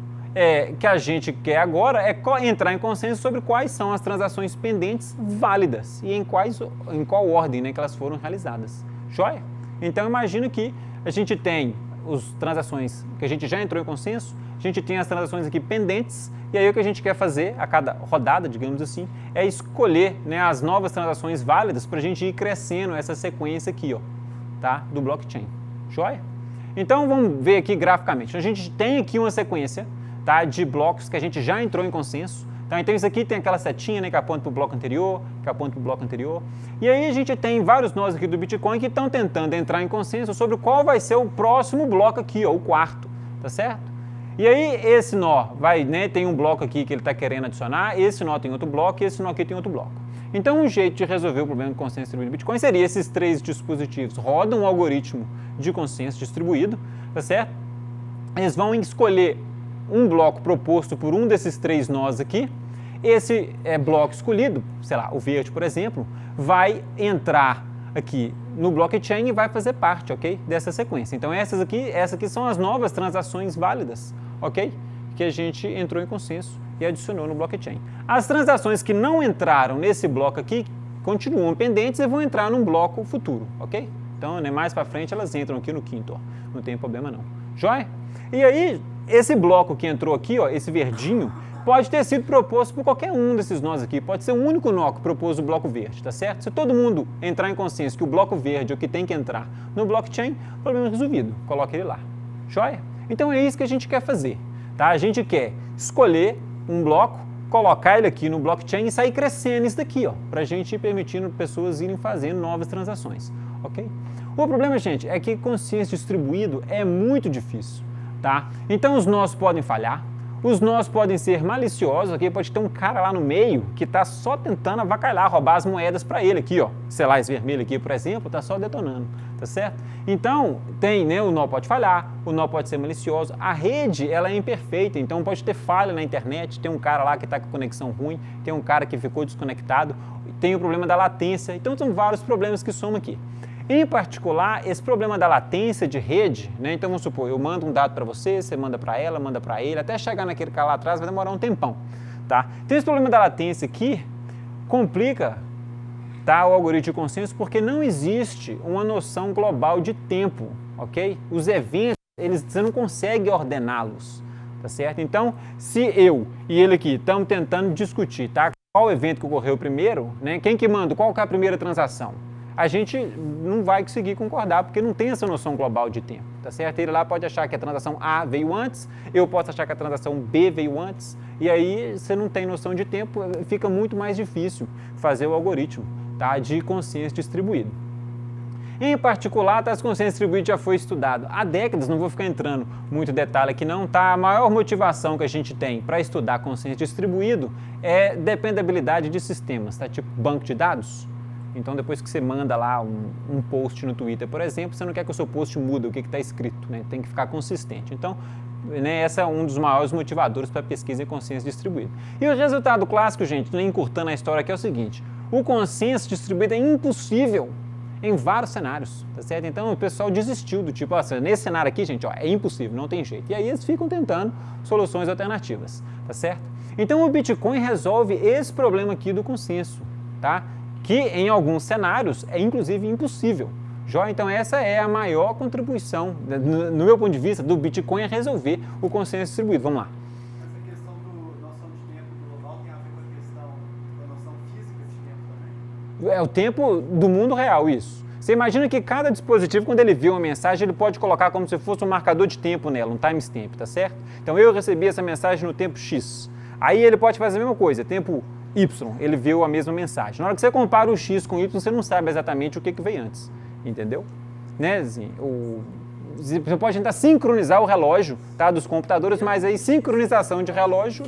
que a gente quer agora é entrar em consenso sobre quais são as transações pendentes válidas e em qual ordem, né, que elas foram realizadas. Joia? Então imagina que a gente tem as transações que a gente já entrou em consenso, a gente tem as transações aqui pendentes, e aí o que a gente quer fazer a cada rodada, digamos assim, é escolher, né, as novas transações válidas para a gente ir crescendo essa sequência aqui, ó, tá, do blockchain. Joia? Então vamos ver aqui graficamente. A gente tem aqui uma sequência, tá, de blocos que a gente já entrou em consenso. Tá? Então isso aqui tem aquela setinha, né, que aponta para o bloco anterior, que aponta para o bloco anterior. E aí a gente tem vários nós aqui do Bitcoin que estão tentando entrar em consenso sobre qual vai ser o próximo bloco aqui, ó, o quarto, tá certo? E aí esse nó vai, né, tem um bloco aqui que ele está querendo adicionar, esse nó tem outro bloco e esse nó aqui tem outro bloco. Então um jeito de resolver o problema de consenso distribuído do Bitcoin seria esses três dispositivos rodam um algoritmo de consenso distribuído, tá certo? Eles vão escolher um bloco proposto por um desses três nós aqui. Esse bloco escolhido, sei lá, o verde, por exemplo, vai entrar aqui no blockchain e vai fazer parte, ok, dessa sequência. Então essas aqui são as novas transações válidas, ok, que a gente entrou em consenso e adicionou no blockchain. As transações que não entraram nesse bloco aqui continuam pendentes e vão entrar num bloco futuro, ok? Então, né, mais para frente elas entram aqui no quinto, ó. Não tem problema não. Joia? E aí esse bloco que entrou aqui, ó, esse verdinho, pode ter sido proposto por qualquer um desses nós aqui. Pode ser o único nó que propôs o bloco verde, tá certo? Se todo mundo entrar em consenso que o bloco verde é o que tem que entrar no blockchain, problema resolvido. Coloca ele lá. Joia? Então é isso que a gente quer fazer, tá? A gente quer escolher um bloco, colocar ele aqui no blockchain e sair crescendo isso daqui, ó, pra gente ir permitindo pessoas irem fazendo novas transações, ok? O problema, gente, é que consenso distribuído é muito difícil. Tá? Então os nós podem falhar, os nós podem ser maliciosos, aqui pode ter um cara lá no meio que está só tentando avacalhar, roubar as moedas para ele aqui, ó. Sei lá, esse vermelho aqui, por exemplo, está só detonando, tá certo? Então tem, né, o nó pode falhar, o nó pode ser malicioso, a rede ela é imperfeita, então pode ter falha na internet, tem um cara lá que está com conexão ruim, tem um cara que ficou desconectado, tem o problema da latência, então são vários problemas que somam aqui. Em particular, esse problema da latência de rede, né? Então vamos supor, eu mando um dado para você, você manda para ela, manda para ele, até chegar naquele cara lá atrás vai demorar um tempão, tá? Então esse problema da latência aqui complica, tá, o algoritmo de consenso porque não existe uma noção global de tempo, ok? Os eventos, você não consegue ordená-los, tá certo? Então, se eu e ele aqui estamos tentando discutir, tá, qual evento que ocorreu primeiro, né? Quem que manda, qual que é a primeira transação? A gente não vai conseguir concordar, porque não tem essa noção global de tempo, tá certo? Ele lá pode achar que a transação A veio antes, eu posso achar que a transação B veio antes, e aí você não tem noção de tempo, fica muito mais difícil fazer o algoritmo, tá, de consenso distribuído. Em particular, esse consenso distribuído já foi estudado há décadas, não vou ficar entrando muito detalhe aqui não, tá? A maior motivação que a gente tem para estudar consenso distribuído é dependabilidade de sistemas, tá? Tipo banco de dados. Então, depois que você manda lá um post no Twitter, por exemplo, você não quer que o seu post mude o que está escrito, né? Tem que ficar consistente. Então, né, esse é um dos maiores motivadores para a pesquisa em consenso distribuído. E o resultado clássico, gente, encurtando a história aqui, é o seguinte: o consenso distribuído é impossível em vários cenários, tá certo? Então, o pessoal desistiu do tipo, ó, nesse cenário aqui, gente, ó, é impossível, não tem jeito. E aí eles ficam tentando soluções alternativas, tá certo? Então, o Bitcoin resolve esse problema aqui do consenso, tá? Que em alguns cenários é inclusive impossível. Jó? Então essa é a maior contribuição, no meu ponto de vista, do Bitcoin a resolver o consenso distribuído. Vamos lá. Essa questão da noção de tempo global tem a ver com a questão da noção física de tempo também? É o tempo do mundo real, isso. Você imagina que cada dispositivo, quando ele vê uma mensagem, ele pode colocar como se fosse um marcador de tempo nela, um timestamp, tá certo? Então eu recebi essa mensagem no tempo X. Aí ele pode fazer a mesma coisa, tempo Y, ele viu a mesma mensagem. Na hora que você compara o X com o Y, você não sabe exatamente o que veio antes, entendeu? Né? Assim, você pode tentar sincronizar o relógio, tá, dos computadores, mas aí sincronização de relógio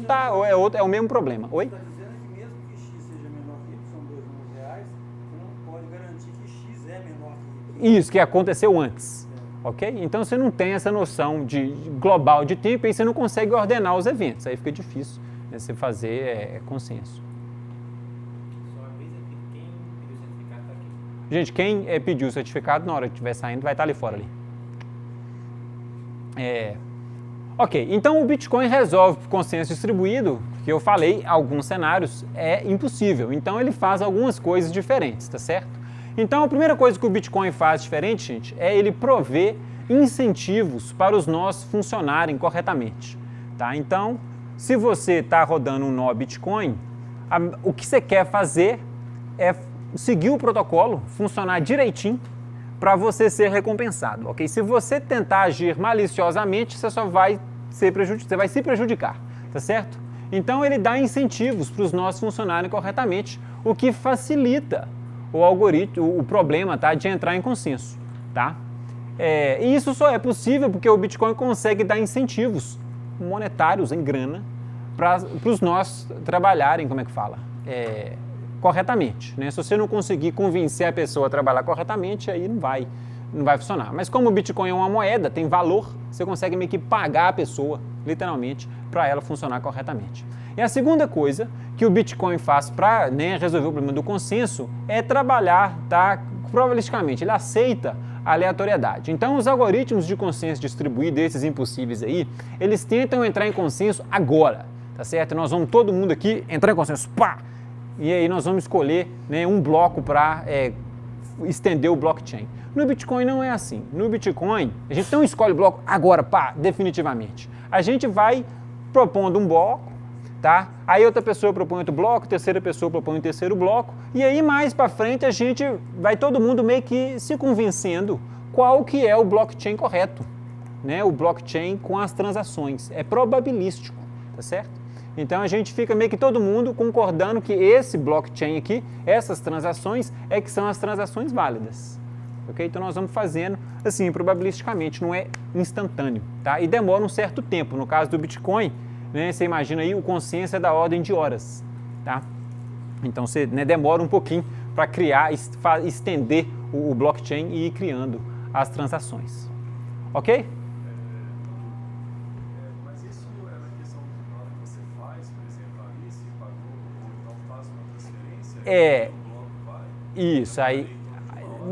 é o mesmo problema. Oi? Você está dizendo que Isso, que aconteceu antes. Ok? Então você não tem essa noção de global de tempo e aí você não consegue ordenar os eventos. Aí fica difícil, né, você fazer consenso. Só avisa que quem pediu o certificado está aqui. Gente, quem pediu o certificado, na hora que estiver saindo, vai estar ali fora ali. Ok, então o Bitcoin resolve por consenso distribuído, que eu falei, alguns cenários é impossível. Então ele faz algumas coisas diferentes, tá certo? Então a primeira coisa que o Bitcoin faz diferente, gente, é ele prover incentivos para os nós funcionarem corretamente, tá? Então, se você está rodando um nó Bitcoin, o que você quer fazer é seguir o protocolo, funcionar direitinho, para você ser recompensado, ok? Se você tentar agir maliciosamente, você só vai se prejudicar, tá certo? Então ele dá incentivos para os nós funcionarem corretamente, o que facilita o algoritmo, o problema, tá, de entrar em consenso, tá? E isso só é possível porque o Bitcoin consegue dar incentivos monetários em grana para os nós trabalharem, como é que fala? Corretamente, né? Se você não conseguir convencer a pessoa a trabalhar corretamente, aí não vai funcionar. Mas como o Bitcoin é uma moeda, tem valor, você consegue meio que pagar a pessoa, literalmente, para ela funcionar corretamente. E a segunda coisa que o Bitcoin faz para, né, resolver o problema do consenso é trabalhar, tá, probabilisticamente. Ele aceita a aleatoriedade. Então, os algoritmos de consenso distribuído, esses impossíveis aí, eles tentam entrar em consenso agora, tá certo? Nós vamos todo mundo aqui entrar em consenso, pá! E aí nós vamos escolher, né, um bloco para estender o blockchain. No Bitcoin não é assim. No Bitcoin, a gente não escolhe o bloco agora, pá, definitivamente. A gente vai propondo um bloco, tá? Aí outra pessoa propõe outro bloco, terceira pessoa propõe um terceiro bloco, e aí mais para frente a gente vai todo mundo meio que se convencendo qual que é o blockchain correto, né? O blockchain com as transações. É probabilístico, tá certo? Então a gente fica meio que todo mundo concordando que esse blockchain aqui, essas transações, que são as transações válidas. Ok? Então nós vamos fazendo assim, probabilisticamente, não é instantâneo, tá? E demora um certo tempo. No caso do Bitcoin, né, você imagina aí, o consenso é da ordem de horas, tá? Então você, né, demora um pouquinho para criar, estender o blockchain e ir criando as transações. Ok? Mas isso é na questão na hora que você faz, por exemplo, ali se pagou, ou então faz uma transferência, o bloco vai. Isso, aí.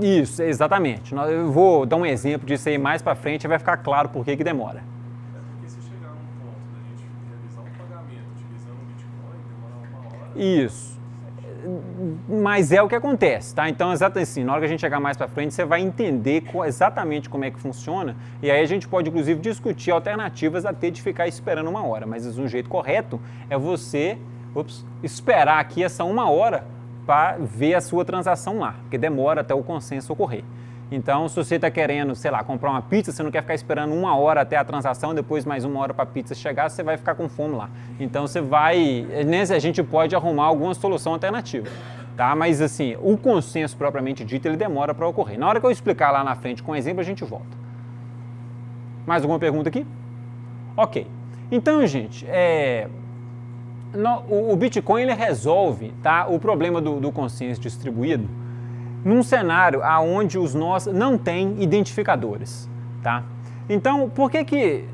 Isso, exatamente. Eu vou dar um exemplo disso aí mais para frente e vai ficar claro por que demora. É porque se chegar num ponto da gente realizar um pagamento utilizando o Bitcoin, demorar 1 hora. Isso. Mas é o que acontece, tá? Então, exatamente assim, na hora que a gente chegar mais para frente, você vai entender exatamente como é que funciona e aí a gente pode, inclusive, discutir alternativas a ter de ficar esperando 1 hora. Mas um jeito correto é você esperar aqui essa 1 hora para ver a sua transação lá, porque demora até o consenso ocorrer. Então, se você está querendo, sei lá, comprar uma pizza, você não quer ficar esperando 1 hora até a transação, depois mais 1 hora para a pizza chegar, você vai ficar com fome lá. Então, você vai... A gente pode arrumar alguma solução alternativa, tá? Mas, assim, o consenso propriamente dito, ele demora para ocorrer. Na hora que eu explicar lá na frente com exemplo, a gente volta. Mais alguma pergunta aqui? Ok. Então, gente, o Bitcoin ele resolve, tá, o problema do consenso distribuído num cenário onde os nós não têm identificadores, tá? Então, por que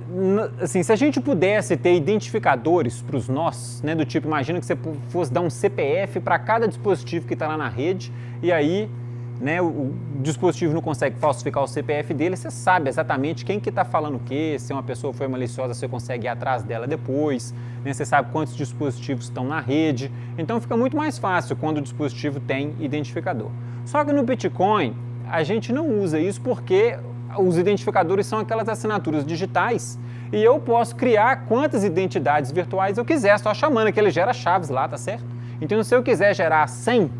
assim, se a gente pudesse ter identificadores para os nós, né, do tipo, imagina que você fosse dar um CPF para cada dispositivo que está lá na rede e aí, né, o dispositivo não consegue falsificar o CPF dele, você sabe exatamente quem que está falando o quê, se uma pessoa foi maliciosa, você consegue ir atrás dela depois, né, você sabe quantos dispositivos estão na rede, então fica muito mais fácil quando o dispositivo tem identificador. Só que no Bitcoin, a gente não usa isso porque os identificadores são aquelas assinaturas digitais e eu posso criar quantas identidades virtuais eu quiser, só chamando que ele gera chaves lá, tá certo? Então, se eu quiser gerar 100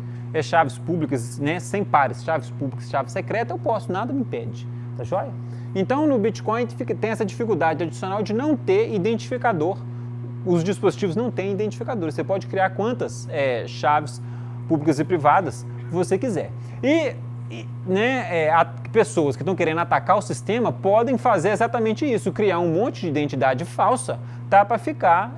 chaves públicas, né, 100 pares, chaves públicas, chave secreta, eu posso, nada me impede, tá joia? Então, no Bitcoin tem essa dificuldade adicional de não ter identificador. Os dispositivos não têm identificador. Você pode criar quantas chaves públicas e privadas você quiser. Pessoas que estão querendo atacar o sistema podem fazer exatamente isso, criar um monte de identidade falsa tá, para ficar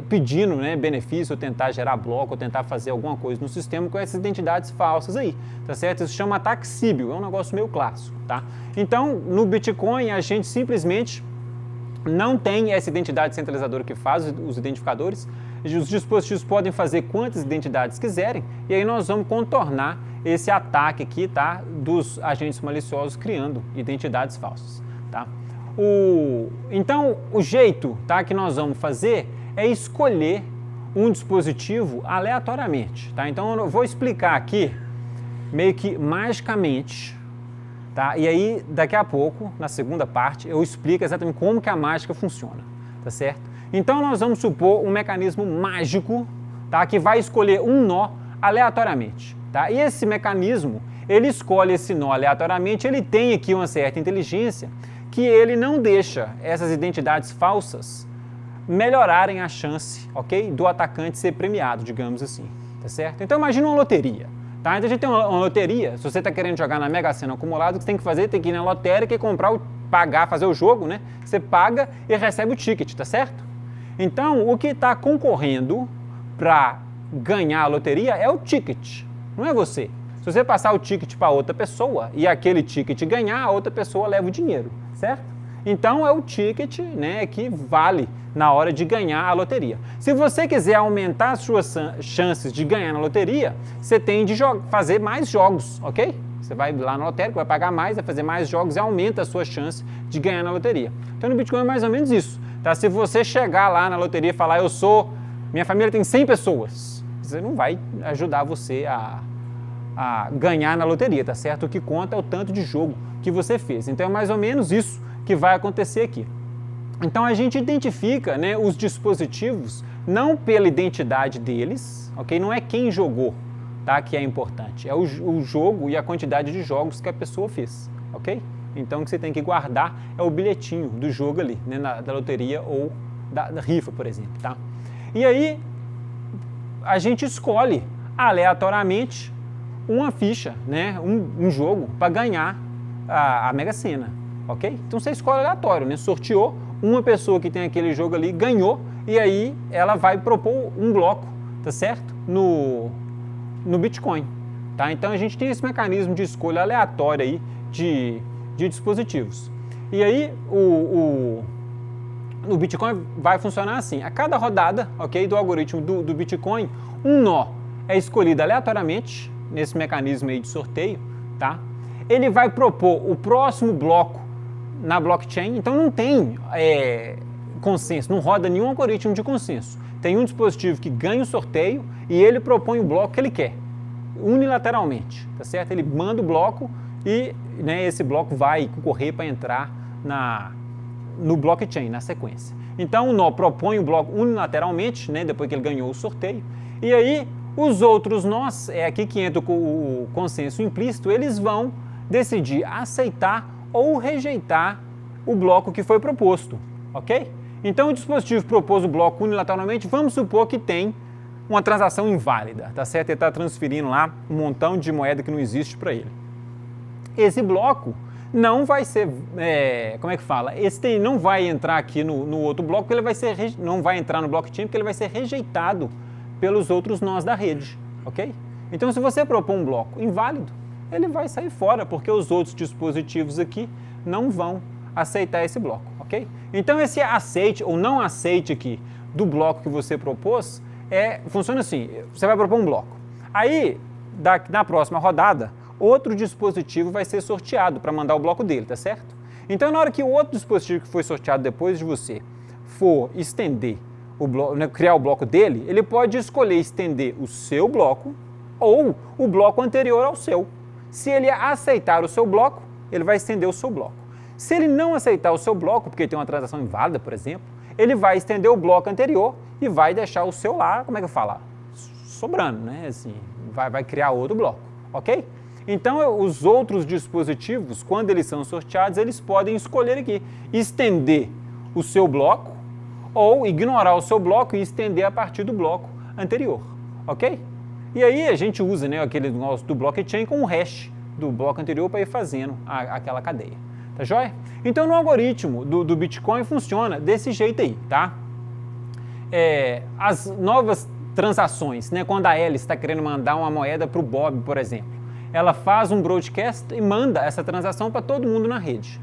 pedindo, né, benefício, ou tentar gerar bloco, ou tentar fazer alguma coisa no sistema com essas identidades falsas aí, tá certo? Isso chama ataque síbil, é um negócio meio clássico, tá? Então, no Bitcoin, a gente simplesmente não tem essa identidade centralizadora que faz os identificadores. Os dispositivos podem fazer quantas identidades quiserem, e aí nós vamos contornar esse ataque aqui, tá, dos agentes maliciosos criando identidades falsas, tá? Então, o jeito, tá, que nós vamos fazer é escolher um dispositivo aleatoriamente, tá? Então, eu vou explicar aqui, meio que magicamente, tá? E aí, daqui a pouco, na segunda parte, eu explico exatamente como que a mágica funciona, tá certo? Então, nós vamos supor um mecanismo mágico, tá, que vai escolher um nó aleatoriamente, tá? E esse mecanismo, ele escolhe esse nó aleatoriamente, ele tem aqui uma certa inteligência, que ele não deixa essas identidades falsas melhorarem a chance, ok, do atacante ser premiado, digamos assim, tá certo? Então imagina uma loteria, tá? Então a gente tem uma loteria, se você está querendo jogar na Mega Sena acumulado, o que você tem que fazer, tem que ir na lotérica e comprar, pagar, fazer o jogo, né? Você paga e recebe o ticket, tá certo? Então o que está concorrendo para ganhar a loteria é o ticket, não é você. Se você passar o ticket para outra pessoa e aquele ticket ganhar, a outra pessoa leva o dinheiro, certo? Então é o ticket, né, que vale na hora de ganhar a loteria. Se você quiser aumentar as suas chances de ganhar na loteria, você tem de fazer mais jogos, ok? Você vai lá na lotérica, vai pagar mais, vai fazer mais jogos e aumenta a sua chance de ganhar na loteria. Então no Bitcoin é mais ou menos isso, tá? Se você chegar lá na loteria e falar, minha família tem 100 pessoas, você não vai ajudar você a ganhar na loteria, tá certo? O que conta é o tanto de jogo que você fez. Então é mais ou menos isso que vai acontecer aqui. Então a gente identifica, né, os dispositivos não pela identidade deles, ok? Não é quem jogou, tá, que é importante. É o jogo e a quantidade de jogos que a pessoa fez, ok? Então o que você tem que guardar é o bilhetinho do jogo ali, né, da loteria ou da rifa, por exemplo, tá? E aí a gente escolhe aleatoriamente uma ficha, né, um jogo para ganhar a Mega Sena, ok? Então você escolhe aleatório, né? Sorteou, uma pessoa que tem aquele jogo ali ganhou e aí ela vai propor um bloco, tá certo? No Bitcoin, tá? Então a gente tem esse mecanismo de escolha aleatória aí de dispositivos. E aí o Bitcoin vai funcionar assim, a cada rodada, ok, do algoritmo do Bitcoin, um nó é escolhido aleatoriamente nesse mecanismo aí de sorteio, tá? Ele vai propor o próximo bloco na blockchain, então não tem consenso, não roda nenhum algoritmo de consenso. Tem um dispositivo que ganha o sorteio e ele propõe o bloco que ele quer, unilateralmente, tá certo? Ele manda o bloco e, né, esse bloco vai concorrer para entrar no blockchain, na sequência. Então o nó propõe o bloco unilateralmente, né, depois que ele ganhou o sorteio, e aí os outros nós, é aqui que entra o consenso implícito, eles vão decidir aceitar ou rejeitar o bloco que foi proposto, ok? Então o dispositivo propôs o bloco unilateralmente, vamos supor que tem uma transação inválida, tá certo? Ele está transferindo lá um montão de moeda que não existe para ele. Esse bloco não vai ser, como é que fala? Esse não vai entrar aqui no outro bloco, porque ele vai ser, não vai entrar no blockchain, porque ele vai ser rejeitado pelos outros nós da rede, ok? Então, se você propor um bloco inválido, ele vai sair fora, porque os outros dispositivos aqui não vão aceitar esse bloco, ok? Então, esse aceite ou não aceite aqui do bloco que você propôs, funciona assim, você vai propor um bloco. Aí, na próxima rodada, outro dispositivo vai ser sorteado para mandar o bloco dele, tá certo? Então, na hora que o outro dispositivo que foi sorteado depois de você for estender o bloco, né, criar o bloco dele, ele pode escolher estender o seu bloco ou o bloco anterior ao seu. Se ele aceitar o seu bloco, ele vai estender o seu bloco. Se ele não aceitar o seu bloco, porque tem uma transação inválida, por exemplo, ele vai estender o bloco anterior e vai deixar o seu lá, como é que eu falo? Sobrando, né? Assim, vai criar outro bloco, ok? Então, os outros dispositivos, quando eles são sorteados, eles podem escolher aqui, estender o seu bloco ou ignorar o seu bloco e estender a partir do bloco anterior, ok? E aí a gente usa, né, aquele negócio do blockchain com o hash do bloco anterior para ir fazendo aquela cadeia, tá joia? Então no algoritmo do Bitcoin funciona desse jeito aí, tá? as novas transações, né? Quando a Alice está querendo mandar uma moeda para o Bob, por exemplo, ela faz um broadcast e manda essa transação para todo mundo na rede,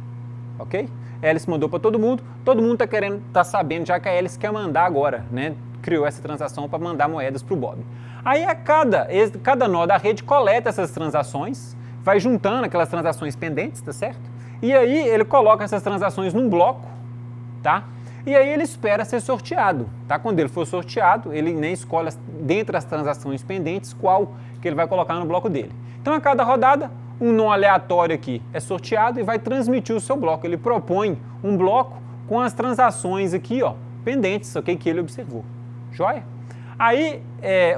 ok? A Alice mandou para todo mundo está sabendo já que a Alice quer mandar agora, né? Criou essa transação para mandar moedas para o Bob. Aí cada nó da rede coleta essas transações, vai juntando aquelas transações pendentes, tá certo? E aí ele coloca essas transações num bloco, tá? E aí ele espera ser sorteado, tá? Quando ele for sorteado, ele nem escolhe dentre as transações pendentes qual que ele vai colocar no bloco dele. Então a cada rodada, um nó aleatório aqui é sorteado e vai transmitir o seu bloco. Ele propõe um bloco com as transações aqui, ó, pendentes, ok? Que ele observou. Joia? Aí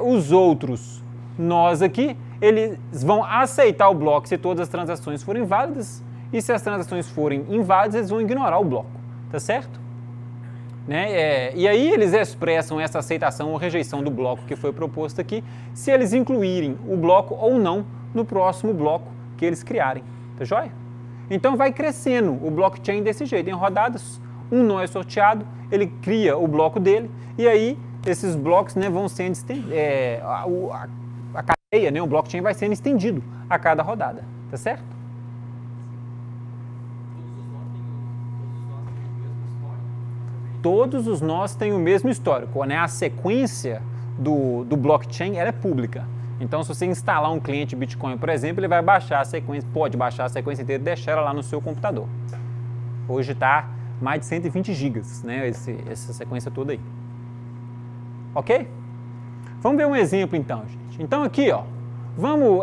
os outros nós aqui, eles vão aceitar o bloco se todas as transações forem válidas, e se as transações forem inválidas, eles vão ignorar o bloco, tá certo? Né? E aí eles expressam essa aceitação ou rejeição do bloco que foi proposto aqui, se eles incluírem o bloco ou não no próximo bloco que eles criarem, tá joia? Então vai crescendo o blockchain desse jeito, em rodadas, um nó é sorteado, ele cria o bloco dele, e aí esses blocos, né, vão sendo a cadeia, né, o blockchain vai sendo estendido a cada rodada, tá certo? Todos os nós têm o mesmo histórico, né? A sequência do blockchain ela é pública. Então, se você instalar um cliente Bitcoin, por exemplo, ele vai baixar a sequência, pode baixar a sequência inteira e deixar ela lá no seu computador. Hoje está mais de 120 gigas, né? Essa sequência toda aí. Ok? Vamos ver um exemplo então, gente. Então aqui, ó, vamos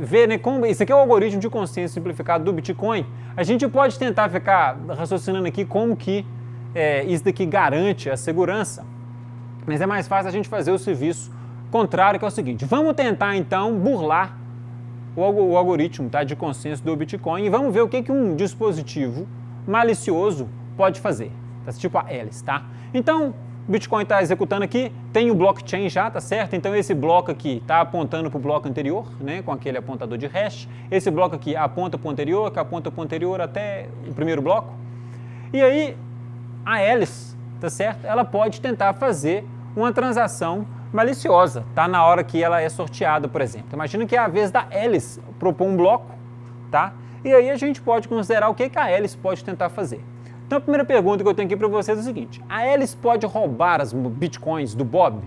ver, né, como esse aqui é o algoritmo de consciência simplificado do Bitcoin. A gente pode tentar ficar raciocinando aqui como que isso daqui garante a segurança, mas é mais fácil a gente fazer o serviço contrário, que é o seguinte: vamos tentar então burlar o algoritmo, tá, de consciência do Bitcoin e vamos ver o que um dispositivo malicioso pode fazer, tá? Tipo a Alice, tá? Então, o Bitcoin está executando aqui, tem o blockchain já, tá certo? Então esse bloco aqui está apontando para o bloco anterior, né, com aquele apontador de hash. Esse bloco aqui aponta para o anterior, que aponta para o anterior até o primeiro bloco. E aí a Alice, tá certo? Ela pode tentar fazer uma transação maliciosa, tá? Na hora que ela é sorteada, por exemplo. Imagina que é a vez da Alice propor um bloco, tá? E aí a gente pode considerar o que a Alice pode tentar fazer. Então a primeira pergunta que eu tenho aqui para vocês é o seguinte: a Alice pode roubar as bitcoins do Bob?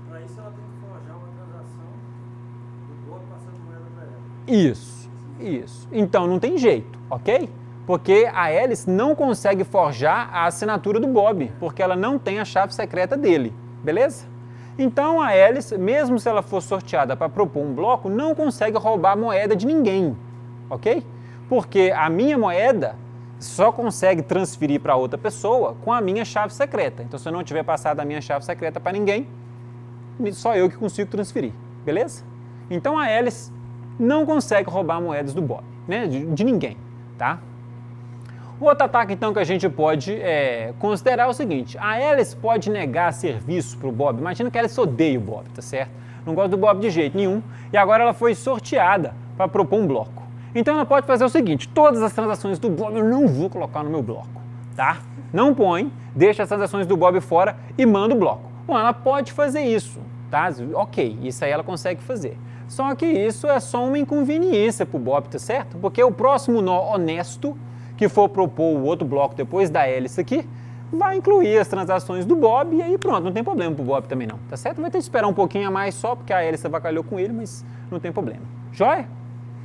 Para isso ela tem que forjar uma transação do Bob passando moeda para ela. Isso. Então não tem jeito, ok? Porque a Alice não consegue forjar a assinatura do Bob, porque ela não tem a chave secreta dele, beleza? Então a Alice, mesmo se ela for sorteada para propor um bloco, não consegue roubar a moeda de ninguém, ok? Porque a minha moeda só consegue transferir para outra pessoa com a minha chave secreta. Então, se eu não tiver passado a minha chave secreta para ninguém, só eu que consigo transferir, beleza? Então, a Alice não consegue roubar moedas do Bob, né? De ninguém, tá? O outro ataque, então, que a gente pode considerar é o seguinte: a Alice pode negar serviço para o Bob. Imagina que a Alice odeia o Bob, tá certo? Não gosta do Bob de jeito nenhum, e agora ela foi sorteada para propor um bloco. Então ela pode fazer o seguinte: todas as transações do Bob eu não vou colocar no meu bloco, tá? Não põe, deixa as transações do Bob fora e manda o bloco. Bom, ela pode fazer isso, tá? Ok, isso aí ela consegue fazer. Só que isso é só uma inconveniência para o Bob, tá certo? Porque o próximo nó honesto que for propor o outro bloco depois da Alice aqui, vai incluir as transações do Bob e aí pronto, não tem problema para o Bob também não, tá certo? Vai ter que esperar um pouquinho a mais só porque a Alice avacalhou com ele, mas não tem problema. Joia?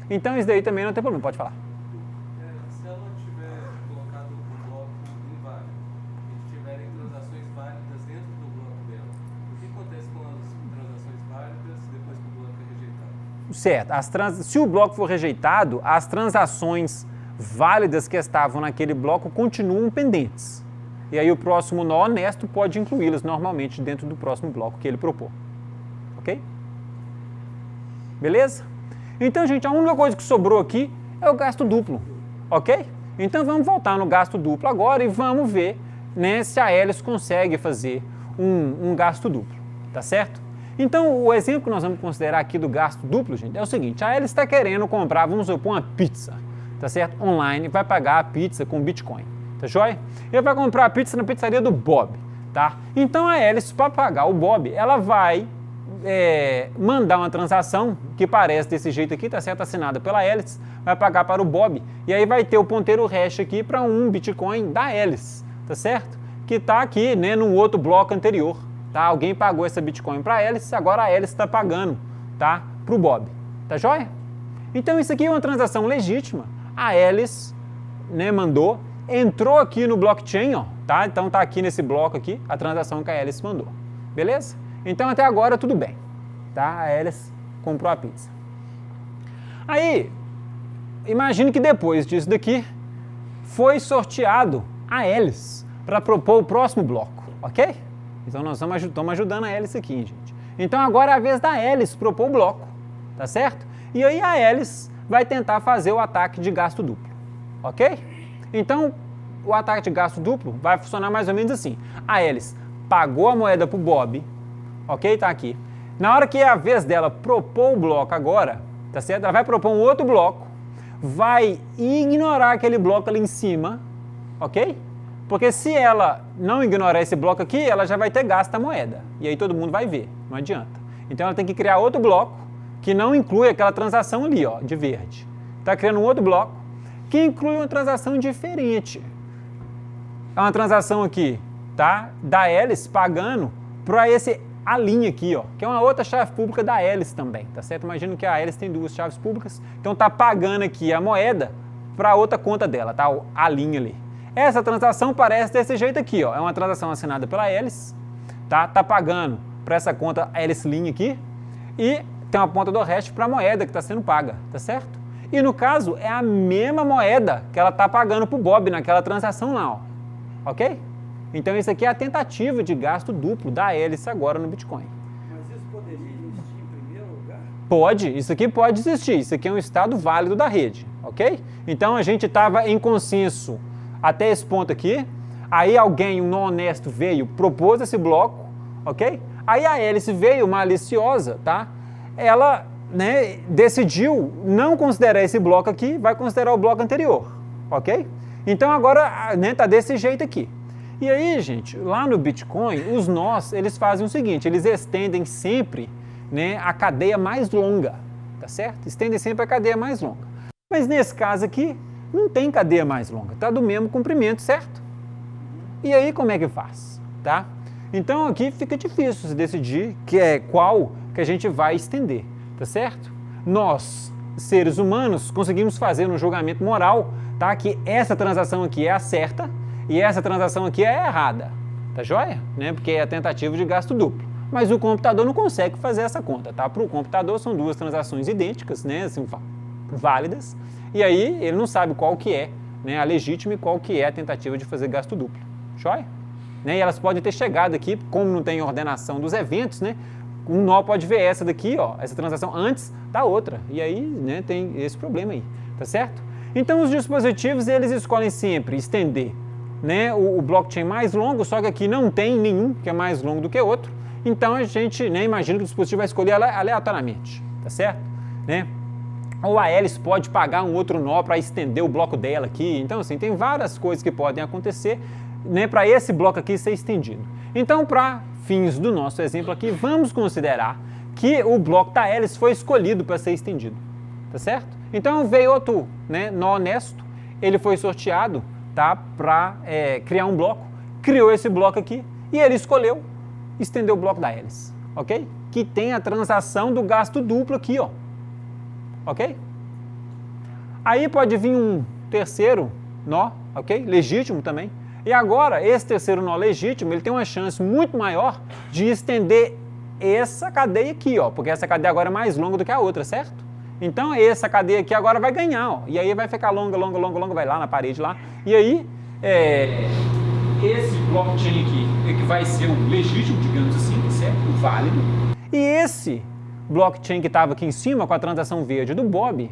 Então isso daí também não tem problema, pode falar. Se ela tiver colocado o bloco inválido e tiverem transações válidas dentro do bloco dela, o que acontece com as transações válidas depois que o bloco é rejeitado? Certo, se o bloco for rejeitado, as transações válidas que estavam naquele bloco continuam pendentes. E aí o próximo nó honesto pode incluí-las normalmente dentro do próximo bloco que ele propor. Ok? Beleza? Então, gente, a única coisa que sobrou aqui é o gasto duplo, ok? Então, vamos voltar no gasto duplo agora e vamos ver, né, se a Alice consegue fazer um gasto duplo, tá certo? Então, o exemplo que nós vamos considerar aqui do gasto duplo, gente, é o seguinte: a Alice está querendo comprar, vamos supor, uma pizza, tá certo? Online, vai pagar a pizza com Bitcoin, tá joia? Ele vai comprar a pizza na pizzaria do Bob, tá? Então a Alice, para pagar o Bob, ela vai mandar uma transação que parece desse jeito aqui, tá certo? Assinada pela Alice, vai pagar para o Bob, e aí vai ter o ponteiro hash aqui para um Bitcoin da Alice, tá certo? Que tá aqui, né, num outro bloco anterior, tá? Alguém pagou essa Bitcoin para a Alice, agora a Alice está pagando, tá? Para o Bob, tá joia? Então isso aqui é uma transação legítima, a Alice, né, mandou, entrou aqui no blockchain, ó, tá? Então tá aqui nesse bloco aqui, a transação que a Alice mandou, beleza? Então até agora tudo bem, tá? A Alice comprou a pizza. Aí, imagine que depois disso daqui, foi sorteado a Alice para propor o próximo bloco, ok? Então nós estamos ajudando a Alice aqui, gente. Então agora é a vez da Alice propor o bloco, tá certo? E aí a Alice vai tentar fazer o ataque de gasto duplo, ok? Então o ataque de gasto duplo vai funcionar mais ou menos assim. A Alice pagou a moeda para o Bob, ok? Tá aqui. Na hora que é a vez dela propor o bloco agora, tá certo? Ela vai propor um outro bloco, vai ignorar aquele bloco ali em cima, ok? Porque se ela não ignorar esse bloco aqui, ela já vai ter gasto a moeda. E aí todo mundo vai ver, não adianta. Então ela tem que criar outro bloco que não inclui aquela transação ali, ó, de verde. Está criando um outro bloco que inclui uma transação diferente. É uma transação aqui, tá? Da Alice pagando para a linha aqui, ó, que é uma outra chave pública da Alice também, tá certo? Imagino que a Alice tem duas chaves públicas, então tá pagando aqui a moeda para outra conta dela, tá? A linha ali. Essa transação parece desse jeito aqui, ó, é uma transação assinada pela Alice, tá? Tá pagando para essa conta Alice linha aqui e tem uma ponta do hash para a moeda que está sendo paga, tá certo? E no caso é a mesma moeda que ela está pagando para o Bob naquela transação lá, ó, ok? Então isso aqui é a tentativa de gasto duplo da Alice agora no Bitcoin. Mas isso poderia existir em primeiro lugar? Pode, isso aqui pode existir, isso aqui é um estado válido da rede, ok? Então a gente estava em consenso até esse ponto aqui, aí alguém, um não honesto, veio, propôs esse bloco, ok? Aí a Alice veio maliciosa, tá? Ela, né, decidiu não considerar esse bloco aqui, vai considerar o bloco anterior, ok? Então agora, né, tá desse jeito aqui. E aí, gente, lá no Bitcoin, os nós, eles fazem o seguinte, eles estendem sempre, né, a cadeia mais longa, tá certo? Estendem sempre a cadeia mais longa. Mas nesse caso aqui, não tem cadeia mais longa, tá do mesmo comprimento, certo? E aí, como é que faz, tá? Então aqui fica difícil se decidir qual que a gente vai estender, tá certo? Nós, seres humanos, conseguimos fazer um julgamento moral, tá? Que essa transação aqui é a certa e essa transação aqui é a errada, tá joia? Né? Porque é a tentativa de gasto duplo. Mas o computador não consegue fazer essa conta, tá? Para o computador são duas transações idênticas, né? Assim, válidas, e aí ele não sabe qual que é, né, a legítima e qual que é a tentativa de fazer gasto duplo, joia? Né? E elas podem ter chegado aqui, como não tem ordenação dos eventos, né? Um nó pode ver essa daqui, ó, essa transação antes da outra, e aí, né, tem esse problema aí, tá certo? Então os dispositivos, eles escolhem sempre estender, né, o blockchain mais longo, só que aqui não tem nenhum que é mais longo do que outro, então a gente, né, imagina que o dispositivo vai escolher aleatoriamente, tá certo? Né? Ou a Alice pode pagar um outro nó para estender o bloco dela aqui, então assim, tem várias coisas que podem acontecer, né, para esse bloco aqui ser estendido. Então, para fins do nosso exemplo aqui, vamos considerar que o bloco da Alice foi escolhido para ser estendido, tá certo? Então veio outro, né, nó honesto, ele foi sorteado, tá, para criar um bloco, criou esse bloco aqui e ele escolheu estender o bloco da Alice, ok? Que tem a transação do gasto duplo aqui, ó, ok? Aí pode vir um terceiro nó, ok? Legítimo também. E agora, esse terceiro nó legítimo, ele tem uma chance muito maior de estender essa cadeia aqui, ó, porque essa cadeia agora é mais longa do que a outra, certo? Então, essa cadeia aqui agora vai ganhar, ó, e aí vai ficar longa, longa, longa, longa, vai lá na parede lá, e aí, esse blockchain aqui, que vai ser o legítimo, digamos assim, certo? O válido, e esse blockchain que estava aqui em cima, com a transação verde do Bob,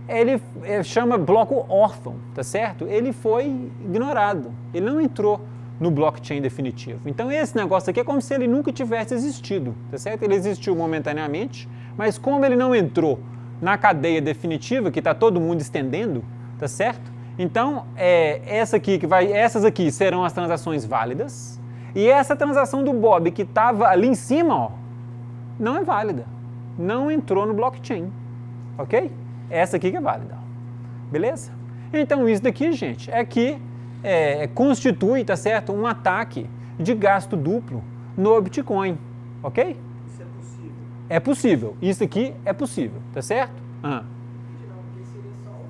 ele chama bloco órfão, tá certo? Ele foi ignorado, ele não entrou no blockchain definitivo. Então esse negócio aqui é como se ele nunca tivesse existido, tá certo? Ele existiu momentaneamente, mas como ele não entrou na cadeia definitiva, que está todo mundo estendendo, tá certo? Então, essas aqui serão as transações válidas. E essa transação do Bob que estava ali em cima, ó, não é válida. Não entrou no blockchain. Ok? Essa aqui que é válida. Beleza? Então, isso daqui, gente, é que constitui, tá certo, um ataque de gasto duplo no Bitcoin. Ok? Isso é possível. É possível. Isso aqui é possível. Tá certo? Não, porque seria só o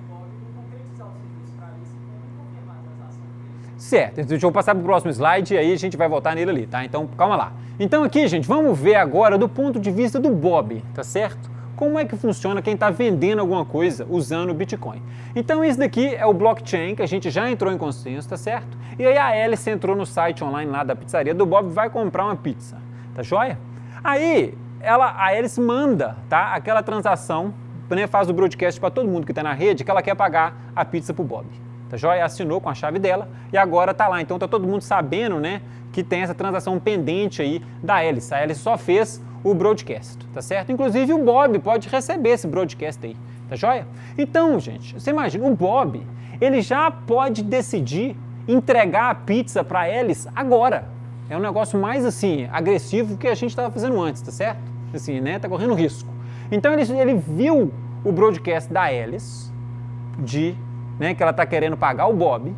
Bob não concretizar o serviço para isso e não confirmar a transação dele. Certo, então deixa eu passar para o próximo slide e aí a gente vai voltar nele ali, tá? Então, calma lá. Então aqui, gente, vamos ver agora do ponto de vista do Bob, tá certo? Como é que funciona quem está vendendo alguma coisa usando o Bitcoin. Então, isso daqui é o blockchain, que a gente já entrou em consenso, tá certo? E aí a Alice entrou no site online lá da pizzaria do Bob, vai comprar uma pizza, tá joia? Aí, a Alice manda, tá? Aquela transação, né, faz o broadcast para todo mundo que está na rede, que ela quer pagar a pizza pro Bob. Tá joia? Assinou com a chave dela e agora tá lá. Então tá todo mundo sabendo, né, que tem essa transação pendente aí da Alice. A Alice só fez o broadcast, tá certo? Inclusive o Bob pode receber esse broadcast aí, tá joia? Então, gente, você imagina, o Bob, ele já pode decidir entregar a pizza para Alice agora. É um negócio mais, assim, agressivo que a gente estava fazendo antes, tá certo? Assim, né, tá correndo risco. Então ele viu o broadcast da Alice, né, que ela está querendo pagar o Bob,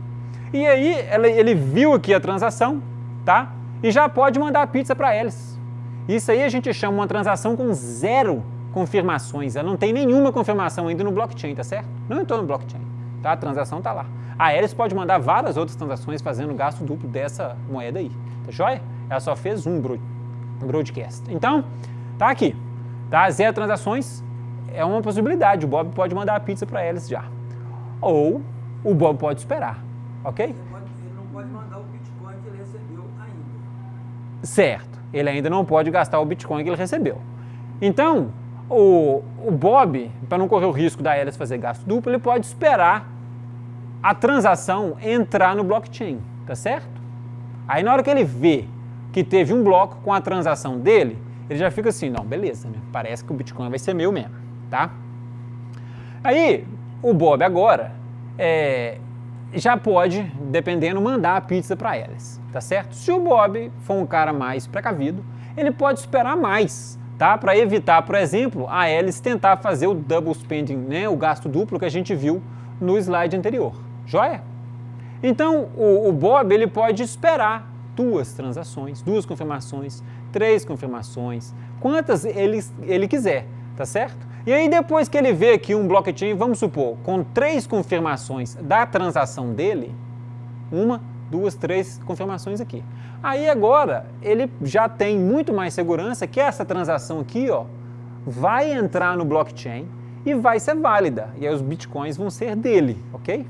e aí ele viu aqui a transação, tá? E já pode mandar a pizza para Alice. Isso aí a gente chama uma transação com 0 confirmações, ela não tem nenhuma confirmação ainda no blockchain, tá certo? Não entrou no blockchain, tá? A transação tá lá. A Alice pode mandar várias outras transações fazendo gasto duplo dessa moeda aí, tá joia? Ela só fez um broadcast. Então, tá aqui, tá? 0 transações é uma possibilidade, o Bob pode mandar a pizza para Alice já. Ou o Bob pode esperar, ok? Ele não pode mandar o Bitcoin que ele recebeu ainda. Certo, ele ainda não pode gastar o Bitcoin que ele recebeu. Então, o Bob, para não correr o risco da Alice fazer gasto duplo, ele pode esperar a transação entrar no blockchain, tá certo? Aí na hora que ele vê que teve um bloco com a transação dele, ele já fica assim, não, beleza, né? Parece que o Bitcoin vai ser meu mesmo, tá? Aí, o Bob agora já pode, dependendo, mandar a pizza para Alice, tá certo? Se o Bob for um cara mais precavido, ele pode esperar mais, tá? Para evitar, por exemplo, a Alice tentar fazer o double spending, né? O gasto duplo que a gente viu no slide anterior, joia? Então, o Bob, ele pode esperar 2 transações, 2 confirmações, 3 confirmações, quantas ele quiser, tá certo? E aí depois que ele vê aqui um blockchain, vamos supor, com 3 confirmações da transação dele, 1, 2, 3 confirmações aqui. Aí agora ele já tem muito mais segurança que essa transação aqui, ó, vai entrar no blockchain e vai ser válida. E aí os bitcoins vão ser dele, ok?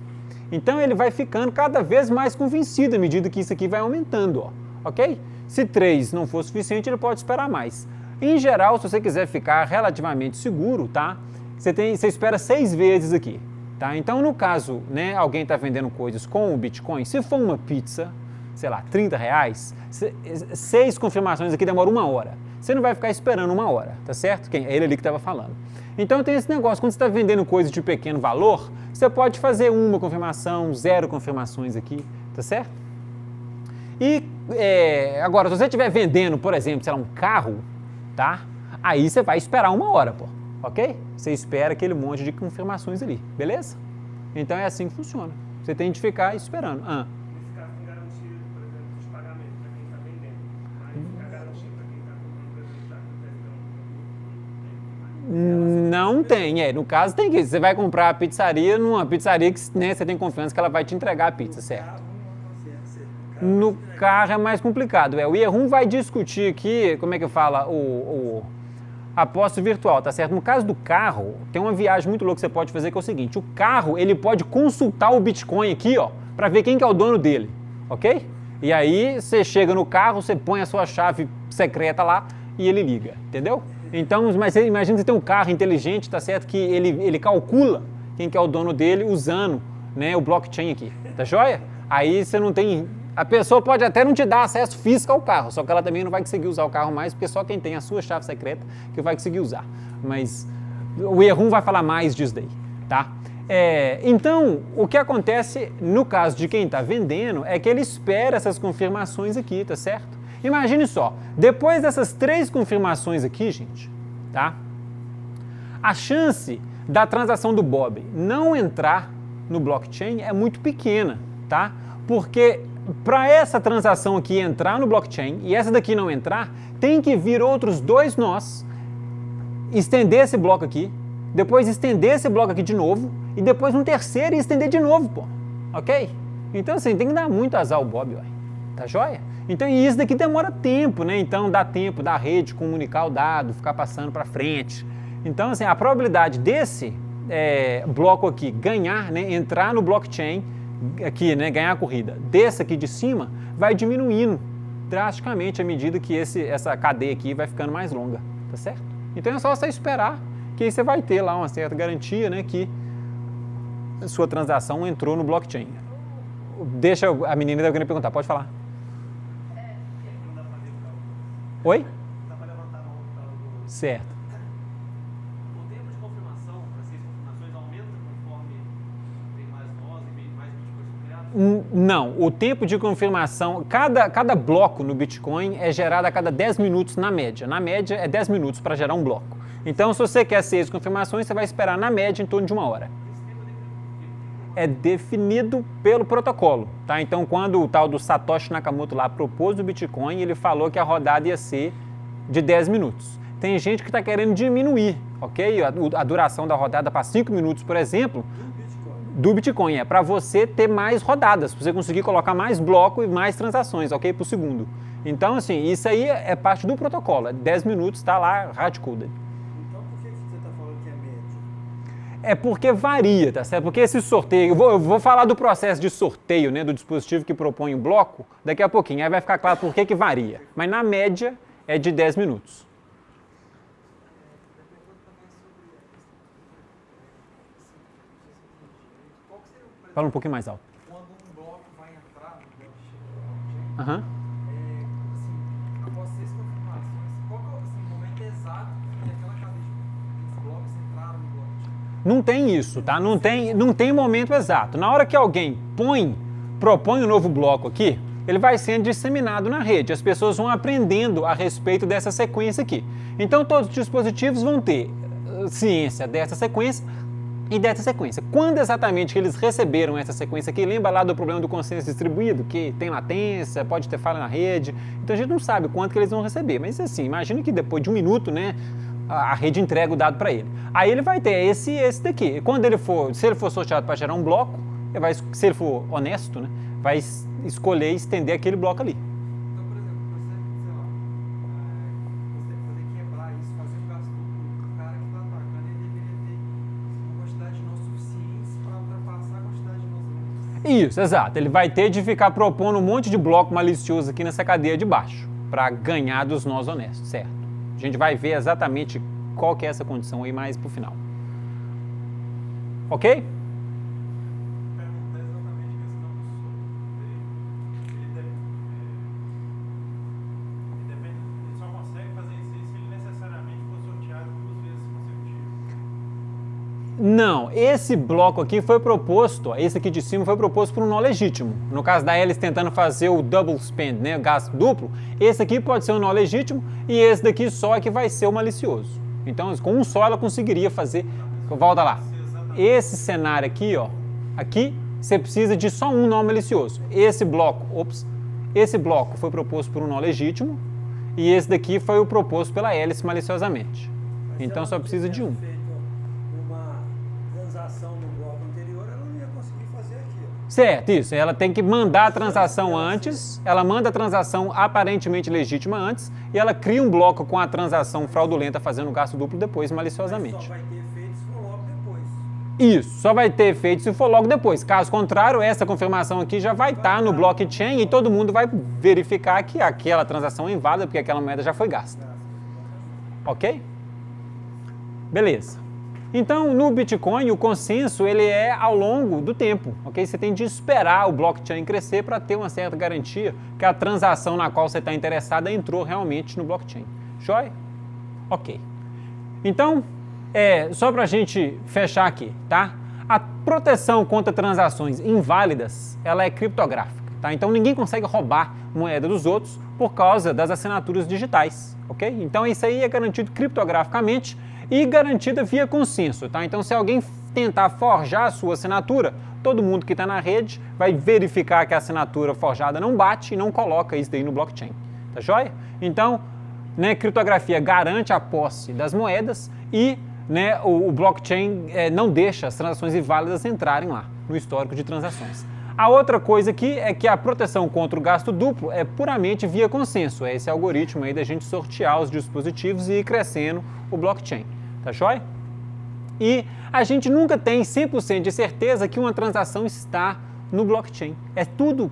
Então ele vai ficando cada vez mais convencido à medida que isso aqui vai aumentando, ó, ok? Se 3 não for suficiente, ele pode esperar mais. Em geral, se você quiser ficar relativamente seguro, tá? Você espera 6 vezes aqui, tá? Então, no caso, né, alguém está vendendo coisas com o Bitcoin, se for uma pizza, sei lá, R$30, 6 confirmações aqui demora 1 hora. Você não vai ficar esperando 1 hora, tá certo? É ele ali que estava falando. Então, tem esse negócio, quando você está vendendo coisas de pequeno valor, você pode fazer 1 confirmação, 0 confirmações aqui, tá certo? E, agora, se você estiver vendendo, por exemplo, sei lá, um carro, tá? Aí você vai esperar 1 hora, pô, ok? Você espera aquele monte de confirmações ali, beleza? Então é assim que funciona. Você tem de ficar esperando. Ele ficar com garantia, por exemplo, de pagamento para quem está vendendo. Aí fica garantia para quem está comprando para Não tem, no caso tem que. Você vai comprar a pizzaria numa pizzaria que, né, você tem confiança que ela vai te entregar a pizza, certo? No carro é mais complicado. O Yerhun vai discutir aqui, como é que fala, a posse virtual, tá certo? No caso do carro, tem uma viagem muito louca que você pode fazer, que é o seguinte, o carro, ele pode consultar o Bitcoin aqui, ó, para ver quem que é o dono dele, ok? E aí, você chega no carro, você põe a sua chave secreta lá e ele liga, entendeu? Então, mas você imagina que você tem um carro inteligente, tá certo? Que ele calcula quem que é o dono dele usando, né, o blockchain aqui, tá joia? Aí você não tem... A pessoa pode até não te dar acesso físico ao carro, só que ela também não vai conseguir usar o carro mais, porque só quem tem a sua chave secreta que vai conseguir usar. Mas o Yerhun vai falar mais disso daí, tá? Então, o que acontece no caso de quem está vendendo é que ele espera essas confirmações aqui, tá certo? Imagine só, depois dessas 3 confirmações aqui, gente, tá? A chance da transação do Bob não entrar no blockchain é muito pequena, tá? Porque para essa transação aqui entrar no blockchain e essa daqui não entrar, tem que vir outros 2 nós, estender esse bloco aqui, depois estender esse bloco aqui de novo, e depois um terceiro e estender de novo, pô. Ok? Então, assim, tem que dar muito azar ao Bob, ué. Tá joia? Então, e isso daqui demora tempo, né? Então, dá tempo da rede comunicar o dado, ficar passando para frente. Então, assim, a probabilidade desse bloco aqui ganhar, né, entrar no blockchain, aqui, né, ganhar a corrida, desse aqui de cima, vai diminuindo drasticamente à medida que essa cadeia aqui vai ficando mais longa, tá certo? Então, é só você esperar que aí você vai ter lá uma certa garantia, né, que a sua transação entrou no blockchain. Deixa a menina da querendo perguntar, pode falar. Não dá pra fazer o cálculo. Oi? Não dá pra levantar no cálculo. Certo. O tempo de confirmação, para 6 confirmações, aumenta conforme tem mais nós e mais bitcoins criados? Não, o tempo de confirmação, cada bloco no Bitcoin é gerado a cada 10 minutos na média. Na média é 10 minutos para gerar um bloco. Então, se você quer 6 confirmações, você vai esperar na média em torno de 1 hora. É definido pelo protocolo, tá? Então, quando o tal do Satoshi Nakamoto lá propôs o Bitcoin, ele falou que a rodada ia ser de 10 minutos. Tem gente que está querendo diminuir, ok? A duração da rodada para 5 minutos, por exemplo, do Bitcoin. Para você ter mais rodadas, para você conseguir colocar mais bloco e mais transações, ok? Por segundo. Então, assim, isso aí é parte do protocolo. 10 minutos está lá hard-coded. Então por que você está falando que é média? É porque varia, tá certo? Porque esse sorteio, eu vou falar do processo de sorteio, né, do dispositivo que propõe o bloco, daqui a pouquinho, aí vai ficar claro por que varia. Mas na média é de 10 minutos. Fala um pouquinho mais alto. Quando um bloco vai entrar no blockchain, Aham. assim, após 6 confirmações, qual que é o momento exato que aquela cadeia de blocos entraram no blockchain? Não tem isso, tá? Não tem momento exato. Na hora que alguém propõe um novo bloco aqui, ele vai sendo disseminado na rede. As pessoas vão aprendendo a respeito dessa sequência aqui. Então, todos os dispositivos vão ter ciência dessa sequência e dessa sequência. Quando exatamente que eles receberam essa sequência aqui, lembra lá do problema do consenso distribuído, que tem latência, pode ter falha na rede. Então, a gente não sabe quanto que eles vão receber. Mas, assim, imagina que depois de 1 minuto, né, a rede entrega o dado para ele. Aí ele vai ter esse daqui. Quando se ele for sorteado para gerar um bloco, ele vai, se ele for honesto, né, vai escolher estender aquele bloco ali. Então, por exemplo, você, sei lá, você poder quebrar isso, fazer um gasto duplo, o cara que está atacando, ele deveria ter uma quantidade de nós suficientes para ultrapassar a quantidade de nós. Isso, exato. Ele vai ter de ficar propondo um monte de bloco malicioso aqui nessa cadeia de baixo, para ganhar dos nós honestos, certo? A gente vai ver exatamente qual que é essa condição aí mais pro final. Ok? Perguntar exatamente a questão do sorteio. Ele só consegue fazer isso se ele necessariamente for sorteado 2 vezes consecutivas. Não, esse bloco aqui foi proposto, ó, esse aqui de cima foi proposto por um nó legítimo. No caso da Alice tentando fazer o double spend, né, gasto duplo, esse aqui pode ser um nó legítimo e esse daqui só é que vai ser o malicioso. Então, com um só ela conseguiria fazer, volta lá, esse cenário aqui, ó, aqui você precisa de só um nó malicioso. Esse bloco foi proposto por um nó legítimo e esse daqui foi o proposto pela Alice maliciosamente. Mas Então se só ela precisa não de um. tivesse feito uma transação no bloco anterior, ela não ia conseguir fazer aquilo. Certo, isso. Ela tem que mandar a transação antes, ela manda a transação aparentemente legítima antes e ela cria um bloco com a transação fraudulenta fazendo gasto duplo depois, Mas maliciosamente. só vai ter efeito se for logo depois. Isso, só vai ter efeito se for logo depois. Caso contrário, essa confirmação aqui já vai estar no blockchain e todo mundo vai verificar que aquela transação é inválida porque aquela moeda já foi gasta. Ok? Beleza. Então, no Bitcoin, o consenso ele é ao longo do tempo, ok? Você tem de esperar o blockchain crescer para ter uma certa garantia que a transação na qual você está interessado entrou realmente no blockchain. Joia? Ok. Então, só para a gente fechar aqui, tá? A proteção contra transações inválidas, ela é criptográfica, tá? Então ninguém consegue roubar moeda dos outros por causa das assinaturas digitais, ok? Então isso aí é garantido criptograficamente e garantida via consenso, tá? Então se alguém tentar forjar a sua assinatura, todo mundo que está na rede vai verificar que a assinatura forjada não bate e não coloca isso daí no blockchain, tá joia? Então, né, criptografia garante a posse das moedas e, né, o blockchain não deixa as transações inválidas entrarem lá no histórico de transações. A outra coisa aqui é que a proteção contra o gasto duplo é puramente via consenso, é esse algoritmo aí da gente sortear os dispositivos e ir crescendo o blockchain, tá joia? E a gente nunca tem 100% de certeza que uma transação está no blockchain. É tudo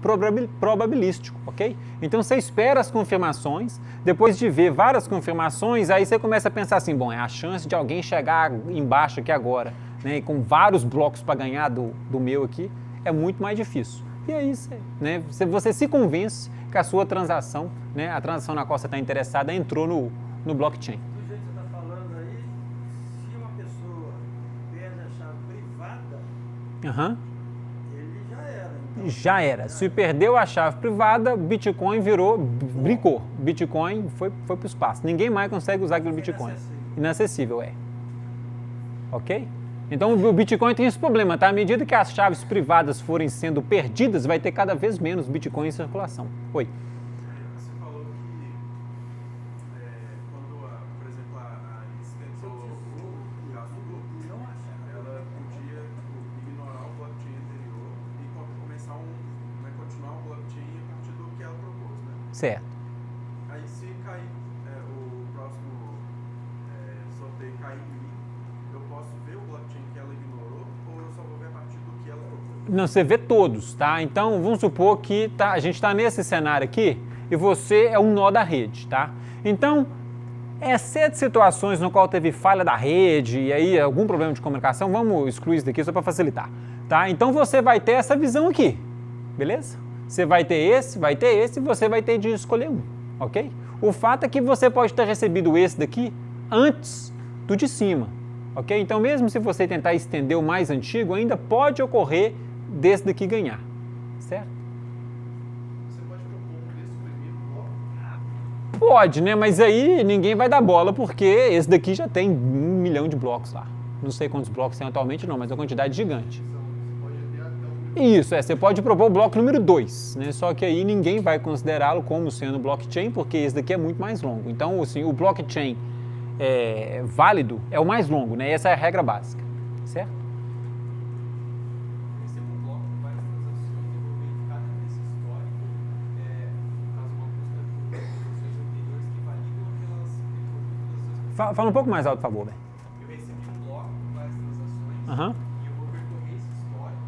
probabilístico, ok? Então você espera as confirmações, depois de ver várias confirmações, aí você começa a pensar assim, bom, é a chance de alguém chegar embaixo aqui agora, né, com vários blocos para ganhar do meu aqui, é muito mais difícil. E aí você se convence que a sua transação, né, a transação na qual você está interessada, entrou no blockchain. Do jeito que você está falando aí, se uma pessoa perde a chave privada, ele já era. Então, Já era. Se perdeu a chave privada, Bitcoin brincou. Bitcoin foi para o espaço. Ninguém mais consegue usar aquele Bitcoin. Inacessível, é. Ok? Então o Bitcoin tem esse problema, tá? À medida que as chaves privadas forem sendo perdidas, vai ter cada vez menos Bitcoin em circulação. Oi. Você falou que quando, por exemplo, a Alice tentou o gasto duplo, ela podia ignorar o blockchain anterior e começar continuar o blockchain a partir do que ela propôs, né? Certo. Aí se cair o próximo sorteio cair em mim, eu posso ver o blockchain que ela ignorou ou eu só vou ver a partir do que ela propôs? Não, você vê todos, tá? Então vamos supor que a gente está nesse cenário aqui e você é um nó da rede, tá? Então, exceto situações no qual teve falha da rede e aí algum problema de comunicação, vamos excluir isso daqui só para facilitar, tá? Então você vai ter essa visão aqui, beleza? Você vai ter esse e você vai ter de escolher um, ok? O fato é que você pode ter recebido esse daqui antes do de cima, ok? Então mesmo se você tentar estender o mais antigo, ainda pode ocorrer desse daqui ganhar, certo? Você pode propor um desse primeiro bloco? Pode, né? Mas aí ninguém vai dar bola porque esse daqui já tem 1 milhão de blocos lá. Não sei quantos blocos tem atualmente não, mas é uma quantidade gigante. Você pode ter até Isso, você pode propor o bloco número 2, né? Só que aí ninguém vai considerá-lo como sendo blockchain porque esse daqui é muito mais longo. Então, assim, o blockchain válido é o mais longo, né? Essa é a regra básica, certo? Esse é um bloco com várias transações envolvendo cada desse histórico, caso uma busca por transações anteriores que validam aquelas transações. Fala um pouco mais alto, por favor, velho. Eu recebi um bloco com várias transações Aham. e eu vou percorrer esse histórico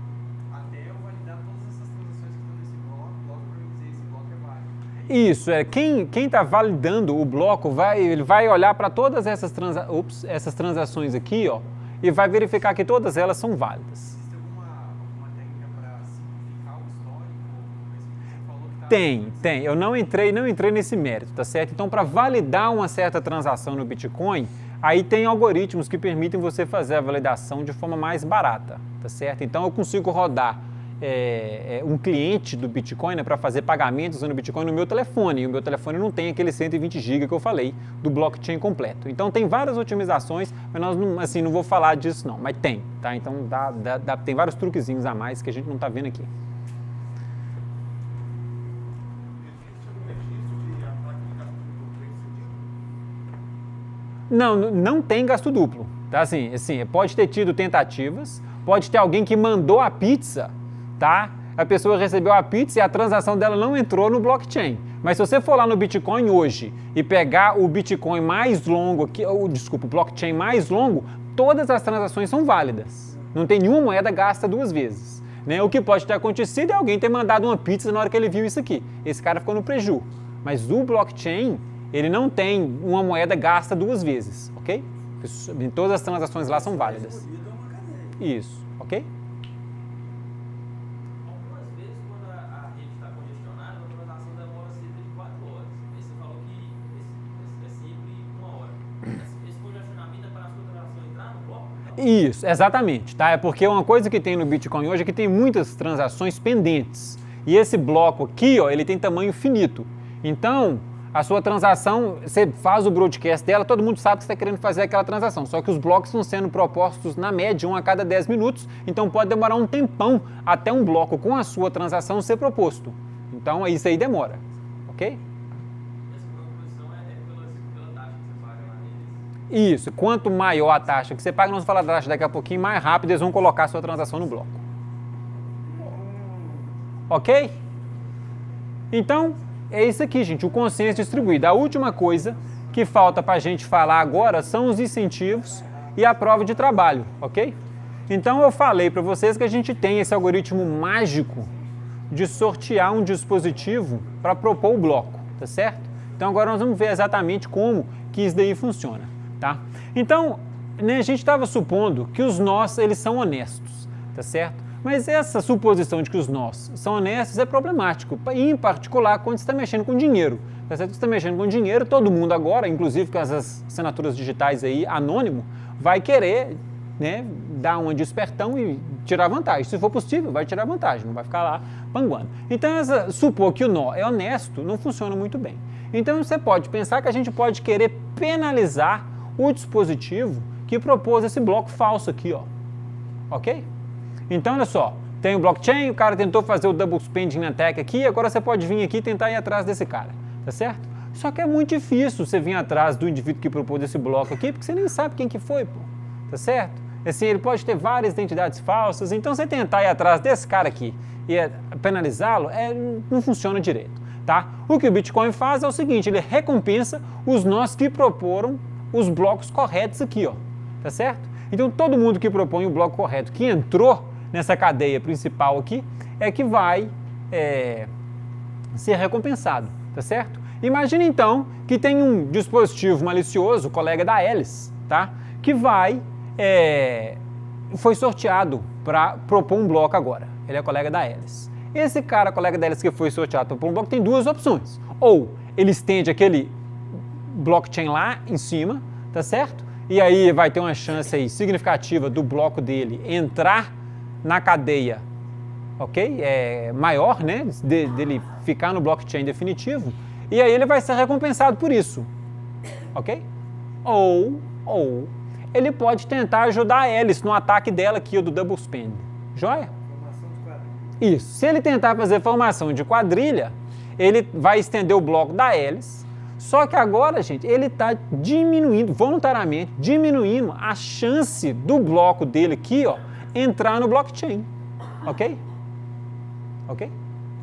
até eu validar todas essas transações que estão nesse bloco para me dizer esse bloco é válido. Isso, quem está validando o bloco, ele vai olhar para todas essas transações aqui, ó, e vai verificar que todas elas são válidas. Existe alguma técnica para simplificar o histórico? Você falou que Tem. Eu não entrei nesse mérito, tá certo? Então, para validar uma certa transação no Bitcoin, aí tem algoritmos que permitem você fazer a validação de forma mais barata, tá certo? Então, eu consigo rodar um cliente do Bitcoin, né, para fazer pagamentos usando Bitcoin no meu telefone. E o meu telefone não tem aquele 120 GB que eu falei do blockchain completo. Então, tem várias otimizações, mas nós não vou falar disso não, mas tem, tá? Então, tem vários truquezinhos a mais que a gente não está vendo aqui. Não tem gasto duplo, tá? Assim, pode ter tido tentativas, pode ter alguém que mandou a pizza, tá? A pessoa recebeu a pizza e a transação dela não entrou no blockchain. Mas se você for lá no Bitcoin hoje e pegar o Bitcoin mais longo aqui, o blockchain mais longo, todas as transações são válidas. Não tem nenhuma moeda gasta 2 vezes, né? O que pode ter acontecido é alguém ter mandado uma pizza na hora que ele viu isso aqui. Esse cara ficou no preju. Mas o blockchain, ele não tem uma moeda gasta 2 vezes, ok? Todas as transações lá são válidas. Isso, ok? Algumas vezes, quando a rede está congestionada, a transação demora cerca de 4 horas. Aí você falou que é sempre 1 hora. Esse congestionamento é para a sua transação entrar no bloco? Isso, exatamente, tá? É porque uma coisa que tem no Bitcoin hoje é que tem muitas transações pendentes. E esse bloco aqui, ó, ele tem tamanho finito. Então, a sua transação, você faz o broadcast dela, todo mundo sabe que você está querendo fazer aquela transação. Só que os blocos estão sendo propostos na média, um a cada 10 minutos. Então, pode demorar um tempão até um bloco com a sua transação ser proposto. Então, isso aí demora, ok? Essa proposição é pela taxa que você paga lá neles. Isso, quanto maior a taxa que você paga, nós vamos falar da taxa daqui a pouquinho, mais rápido eles vão colocar a sua transação no bloco. Ok? Então, é isso aqui, gente, o consenso distribuído. A última coisa que falta para a gente falar agora são os incentivos e a prova de trabalho, ok? Então, eu falei para vocês que a gente tem esse algoritmo mágico de sortear um dispositivo para propor o bloco, tá certo? Então, agora nós vamos ver exatamente como que isso daí funciona, tá? Então, né, a gente estava supondo que os nós, eles são honestos, tá certo? Mas essa suposição de que os nós são honestos é problemático, em particular quando você está mexendo com dinheiro. Tá certo? Você está mexendo com dinheiro, todo mundo agora, inclusive com as assinaturas digitais aí, anônimo, vai querer, né, dar um despertão e tirar vantagem. Se for possível, vai tirar vantagem, não vai ficar lá panguando. Então, supor que o nó é honesto não funciona muito bem. Então, você pode pensar que a gente pode querer penalizar o dispositivo que propôs esse bloco falso aqui, ó. Ok? Então, olha só, tem o blockchain, o cara tentou fazer o double spending attack aqui, agora você pode vir aqui e tentar ir atrás desse cara, tá certo? Só que é muito difícil você vir atrás do indivíduo que propôs esse bloco aqui, porque você nem sabe quem que foi, pô, tá certo? Assim, ele pode ter várias identidades falsas, então você tentar ir atrás desse cara aqui e penalizá-lo, não funciona direito, tá? O que o Bitcoin faz é o seguinte, ele recompensa os nós que proporam os blocos corretos aqui, ó, tá certo? Então, todo mundo que propõe o bloco correto, que entrou nessa cadeia principal aqui, é que vai ser recompensado, tá certo? Imagina então que tem um dispositivo malicioso, colega da Alice, tá? Que foi sorteado para propor um bloco agora. Ele é colega da Alice. Esse cara, colega da Alice que foi sorteado para propor um bloco, tem duas opções. Ou ele estende aquele blockchain lá em cima, tá certo? E aí vai ter uma chance aí significativa do bloco dele entrar na cadeia, ok? Maior, né? Dele ficar no blockchain definitivo. E aí ele vai ser recompensado por isso, ok? Ou ele pode tentar ajudar a Alice no ataque dela aqui, do double spend. Joia? Formação de quadrilha. Isso. Se ele tentar fazer formação de quadrilha, ele vai estender o bloco da Alice. Só que agora, gente, ele está diminuindo, voluntariamente, diminuindo a chance do bloco dele aqui, ó, entrar no blockchain, ok? Ok?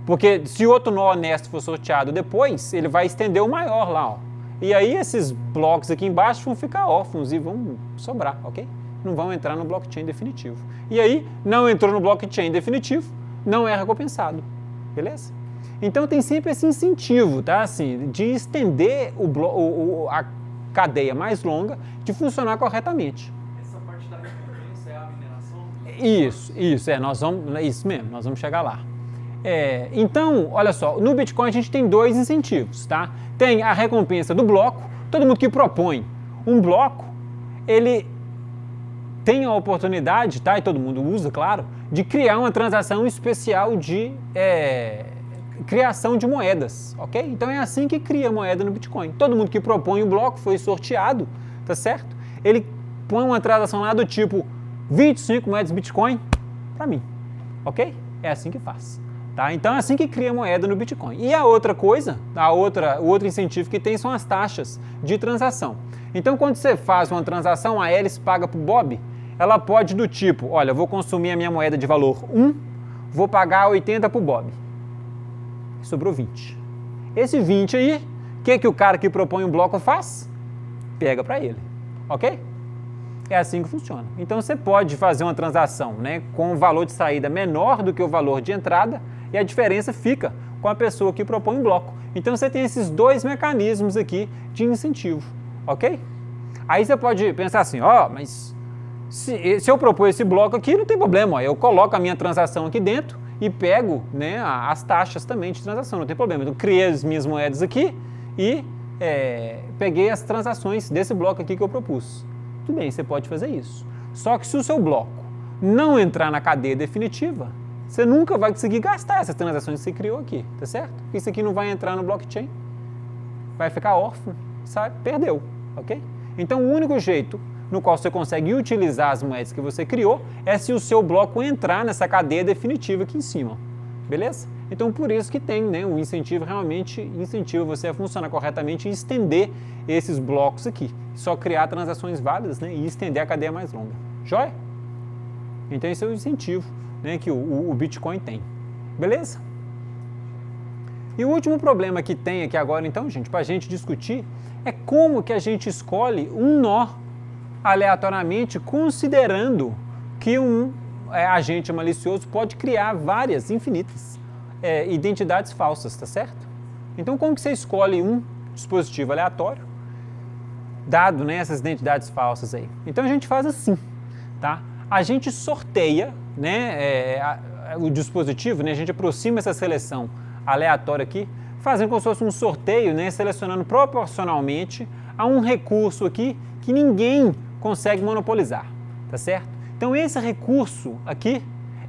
Porque se outro nó honesto for sorteado depois, ele vai estender o maior lá, ó. E aí esses blocos aqui embaixo vão ficar órfãos e vão sobrar, ok? Não vão entrar no blockchain definitivo. E aí, não entrou no blockchain definitivo, não é recompensado, beleza? Então tem sempre esse incentivo, tá? Assim, de estender a cadeia mais longa, de funcionar corretamente. Essa parte da recompensa é a mineração? Isso mesmo, nós vamos chegar lá. Então, olha só, no Bitcoin a gente tem dois incentivos, tá? Tem a recompensa do bloco, todo mundo que propõe um bloco, ele tem a oportunidade, tá? E todo mundo usa, claro, de criar uma transação especial de criação de moedas, ok? Então é assim que cria moeda no Bitcoin. Todo mundo que propõe o bloco foi sorteado, tá certo? Ele põe uma transação lá do tipo 25 moedas Bitcoin para mim, ok? É assim que faz, tá? Então é assim que cria moeda no Bitcoin. E a outra coisa, o outro incentivo que tem são as taxas de transação. Então quando você faz uma transação, a Alice paga para o Bob, ela pode do tipo, olha, eu vou consumir a minha moeda de valor 1, vou pagar 80 para o Bob. Sobrou 20. Esse 20 aí, o que o cara que propõe um bloco faz? Pega para ele, ok? É assim que funciona. Então você pode fazer uma transação, né, com um valor de saída menor do que o valor de entrada e a diferença fica com a pessoa que propõe um bloco. Então você tem esses dois mecanismos aqui de incentivo, ok? Aí você pode pensar assim, mas se eu propor esse bloco aqui, não tem problema, eu coloco a minha transação aqui dentro e pego, né, as taxas também de transação, não tem problema. Então, criei as minhas moedas aqui e peguei as transações desse bloco aqui que eu propus. Tudo bem, você pode fazer isso. Só que se o seu bloco não entrar na cadeia definitiva, você nunca vai conseguir gastar essas transações que você criou aqui, tá certo? Porque isso aqui não vai entrar no blockchain, vai ficar órfão, sabe? Perdeu, ok? Então o único jeito no qual você consegue utilizar as moedas que você criou é se o seu bloco entrar nessa cadeia definitiva aqui em cima, beleza? Então por isso que tem, né, o incentivo realmente incentiva você a funcionar corretamente e estender esses blocos aqui, só criar transações válidas, né, e estender a cadeia mais longa, joia? Então esse é o incentivo, né, que o Bitcoin tem, beleza? E o último problema que tem aqui agora, então, gente, para a gente discutir, é como que a gente escolhe um nó aleatoriamente, considerando que um agente malicioso pode criar várias, infinitas, identidades falsas, tá certo? Então, como que você escolhe um dispositivo aleatório, dado, né, essas identidades falsas aí? Então, a gente faz assim, tá? A gente sorteia, né, o dispositivo, né, a gente aproxima essa seleção aleatória aqui, fazendo como se fosse um sorteio, né, selecionando proporcionalmente a um recurso aqui que ninguém consegue monopolizar, tá certo? Então esse recurso aqui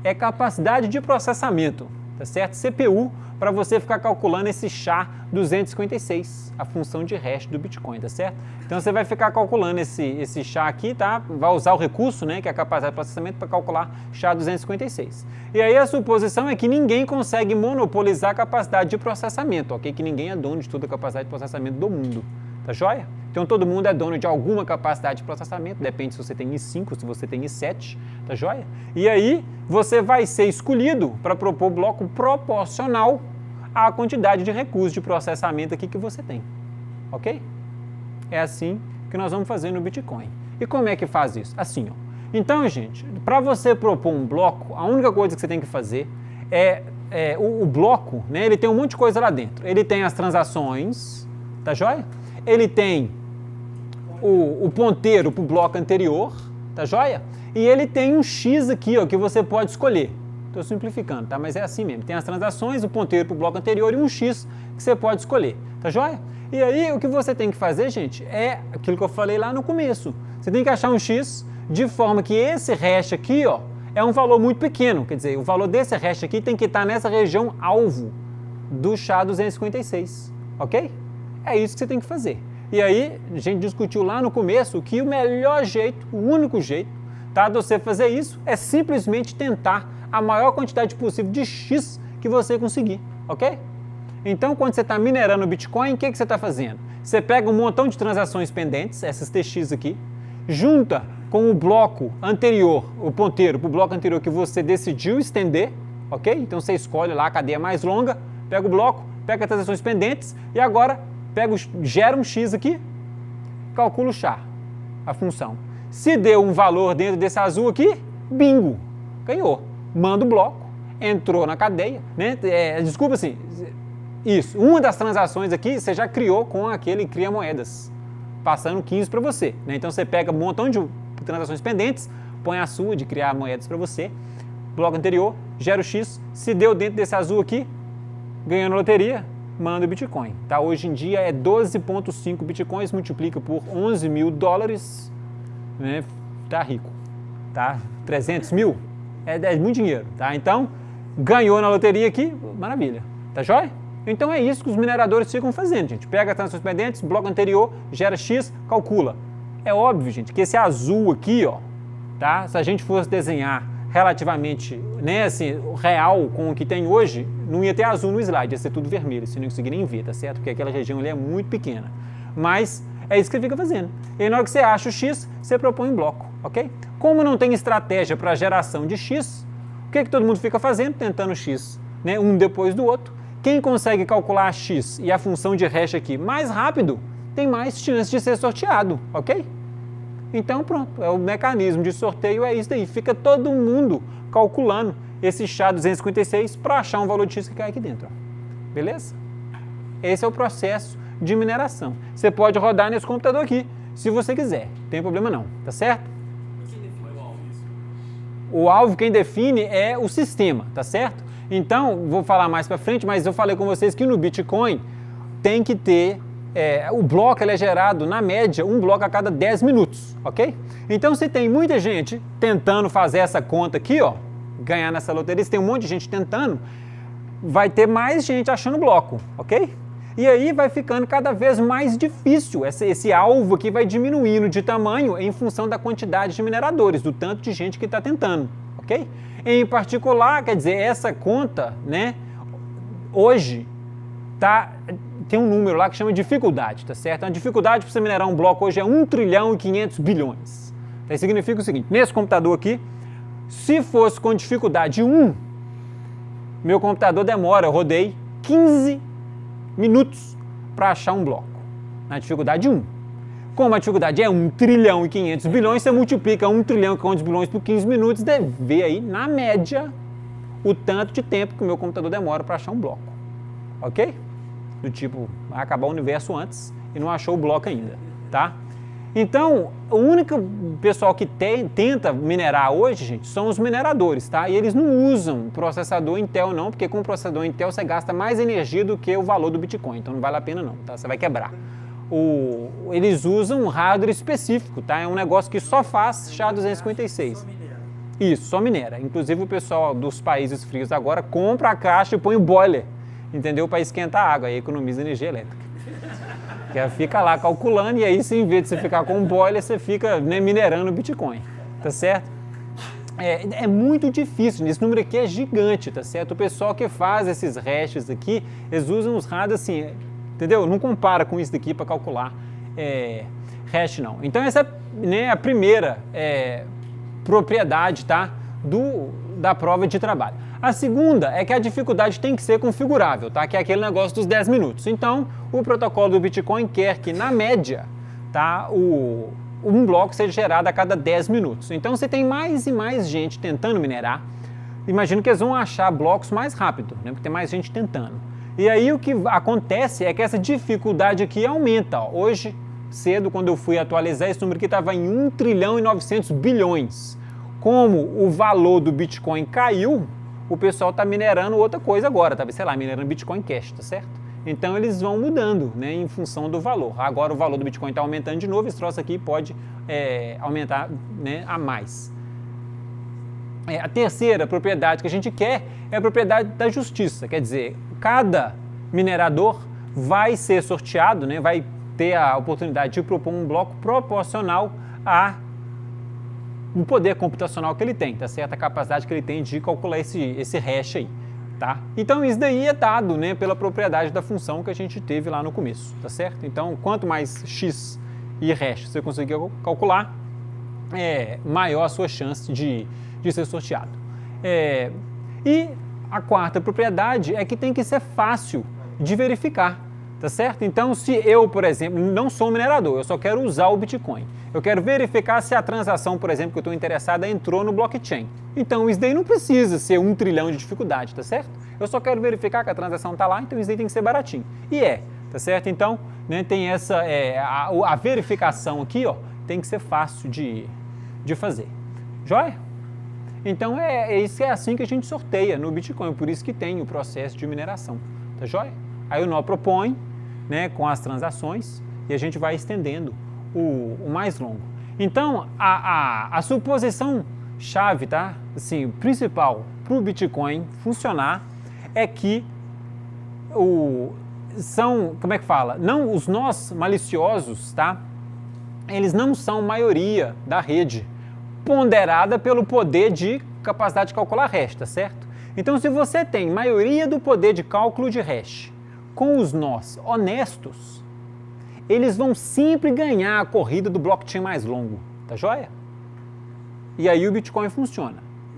é capacidade de processamento, tá certo? CPU, para você ficar calculando esse SHA-256, a função de hash do Bitcoin, tá certo? Então você vai ficar calculando esse SHA aqui, tá? Vai usar o recurso, né, que é a capacidade de processamento, para calcular SHA-256. E aí a suposição é que ninguém consegue monopolizar a capacidade de processamento, ok? Que ninguém é dono de toda a capacidade de processamento do mundo, tá joia? Então todo mundo é dono de alguma capacidade de processamento, depende se você tem i5, se você tem i7, tá joia? E aí você vai ser escolhido para propor bloco proporcional à quantidade de recursos de processamento aqui que você tem, ok? É assim que nós vamos fazer no Bitcoin. E como é que faz isso? Assim, ó. Então, gente, para você propor um bloco, a única coisa que você tem que fazer o bloco, né? Ele tem um monte de coisa lá dentro. Ele tem as transações, tá joia? Ele tem o ponteiro para o bloco anterior, tá joia? E ele tem um X aqui, ó, que você pode escolher. Estou simplificando, tá? Mas é assim mesmo. Tem as transações, o ponteiro para o bloco anterior e um X que você pode escolher, tá joia? E aí o que você tem que fazer, gente, é aquilo que eu falei lá no começo. Você tem que achar um X de forma que esse hash aqui, ó, é um valor muito pequeno. Quer dizer, o valor desse hash aqui tem que estar nessa região alvo do SHA-256, ok? É isso que você tem que fazer. E aí, a gente discutiu lá no começo que o melhor jeito, o único jeito, tá, de você fazer isso é simplesmente tentar a maior quantidade possível de X que você conseguir, ok? Então, quando você está minerando o Bitcoin, o que você está fazendo? Você pega um montão de transações pendentes, essas TX aqui, junta com o bloco anterior, o ponteiro para o bloco anterior que você decidiu estender, ok? Então, você escolhe lá a cadeia mais longa, pega o bloco, pega as transações pendentes e agora gera um X aqui, calcula o SHA, a função. Se deu um valor dentro desse azul aqui, bingo, ganhou. Manda o bloco, entrou na cadeia, né? Desculpa assim, isso, uma das transações aqui você já criou com aquele cria moedas, passando 15 para você, né? Então você pega um montão de transações pendentes, põe a sua de criar moedas para você, bloco anterior, gera o X, se deu dentro desse azul aqui, ganhou na loteria, manda o Bitcoin, tá? Hoje em dia é 12,5 Bitcoins, multiplica por 11 mil dólares, né? Tá rico, tá? 300 mil, é muito dinheiro, tá? Então, ganhou na loteria aqui, maravilha, tá joia? Então é isso que os mineradores ficam fazendo, gente. Pega as transações pendentes, bloco anterior, gera X, calcula. É óbvio, gente, que esse azul aqui, ó, tá? Se a gente fosse desenhar relativamente, né, assim, real com o que tem hoje, não ia ter azul no slide, ia ser tudo vermelho, você não conseguir nem ver, tá certo? Porque aquela região ali é muito pequena. Mas é isso que ele fica fazendo. E aí, na hora que você acha o X, você propõe um bloco, ok? Como não tem estratégia para geração de X, o que todo mundo fica fazendo? Tentando X, né, um depois do outro. Quem consegue calcular a X e a função de hash aqui mais rápido, tem mais chance de ser sorteado, ok? Então pronto, o mecanismo de sorteio é isso daí, fica todo mundo calculando esse SHA-256 para achar um valor de X que cai aqui dentro, ó. Beleza? Esse é o processo de mineração. Você pode rodar nesse computador aqui, se você quiser, não tem problema não, tá certo? Quem define o alvo? O alvo quem define é o sistema, tá certo? Então, vou falar mais para frente, mas eu falei com vocês que no Bitcoin tem que ter o bloco ele é gerado, na média, um bloco a cada 10 minutos, ok? Então, se tem muita gente tentando fazer essa conta aqui, ó, ganhar nessa loteria, se tem um monte de gente tentando, vai ter mais gente achando bloco, ok? E aí vai ficando cada vez mais difícil, esse alvo aqui vai diminuindo de tamanho em função da quantidade de mineradores, do tanto de gente que está tentando, ok? Em particular, quer dizer, essa conta, né, hoje, tem um número lá que chama dificuldade, tá certo? A dificuldade para você minerar um bloco hoje é 1 trilhão e 500 bilhões. Isso significa o seguinte, nesse computador aqui, se fosse com dificuldade 1, meu computador demora, eu rodei 15 minutos para achar um bloco, na dificuldade 1. Como a dificuldade é 1 trilhão e 500 bilhões, você multiplica 1 trilhão e 500 bilhões por 15 minutos, deve ver aí, na média, o tanto de tempo que o meu computador demora para achar um bloco. Ok? Do tipo, vai acabar o universo antes e não achou o bloco ainda, tá? Então, o único pessoal que tenta minerar hoje, gente, são os mineradores, tá? E eles não usam processador Intel não, porque com o processador Intel você gasta mais energia do que o valor do Bitcoin, então não vale a pena não, tá? Você vai quebrar. Eles usam um hardware específico, tá? É um negócio que só faz SHA-256. Isso, só minera. Inclusive o pessoal dos países frios agora compra a caixa e põe o boiler, entendeu? Para esquentar a água, aí economiza energia elétrica. Que fica lá calculando e aí, se em vez de você ficar com um boiler, você fica, né, minerando o Bitcoin, tá certo? É muito difícil, esse número aqui é gigante, tá certo? O pessoal que faz esses hashes aqui, eles usam os hardware assim, entendeu? Não compara com isso daqui para calcular hash não. Então essa é, né, a primeira propriedade, tá? Da prova de trabalho. A segunda é que a dificuldade tem que ser configurável, tá? Que é aquele negócio dos 10 minutos. Então, o protocolo do Bitcoin quer que, na média, tá, um bloco seja gerado a cada 10 minutos. Então, se tem mais e mais gente tentando minerar, imagino que eles vão achar blocos mais rápido, né? Porque tem mais gente tentando. E aí, o que acontece é que essa dificuldade aqui aumenta. Ó. Hoje, cedo, quando eu fui atualizar, esse número aqui estava em 1 trilhão e 900 bilhões. Como o valor do Bitcoin caiu, o pessoal está minerando outra coisa agora, tá? Sei lá, minerando Bitcoin Cash, tá certo? Então eles vão mudando, né, em função do valor. Agora o valor do Bitcoin está aumentando de novo, esse troço aqui pode aumentar, né, a mais. A terceira propriedade que a gente quer é a propriedade da justiça, quer dizer, cada minerador vai ser sorteado, né, vai ter a oportunidade de propor um bloco proporcional o poder computacional que ele tem, tá certo? A capacidade que ele tem de calcular esse hash aí, tá? Então isso daí é dado, né, pela propriedade da função que a gente teve lá no começo, tá certo? Então quanto mais x e hash você conseguir calcular, maior a sua chance de ser sorteado. E a quarta propriedade é que tem que ser fácil de verificar, tá certo? Então se eu, por exemplo, não sou um minerador, eu só quero usar o Bitcoin. Eu quero verificar se a transação, por exemplo, que eu estou interessado entrou no blockchain. Então, isso daí não precisa ser 1 trilhão de dificuldade, tá certo? Eu só quero verificar que a transação está lá, então isso daí tem que ser baratinho. E tá certo? Então, né, tem essa, a verificação aqui, ó, tem que ser fácil de fazer. Joia? Então, isso é assim que a gente sorteia no Bitcoin, por isso que tem o processo de mineração, tá joia? Aí o nó propõe, né, com as transações, e a gente vai estendendo o mais longo. Então, a suposição chave, tá? Assim, principal para o Bitcoin funcionar é que como é que fala? Não, os nós maliciosos, tá? Eles não são maioria da rede, ponderada pelo poder de capacidade de calcular hash, tá certo? Então, se você tem maioria do poder de cálculo de hash com os nós honestos, eles vão sempre ganhar a corrida do blockchain mais longo, tá joia? E aí o Bitcoin funciona.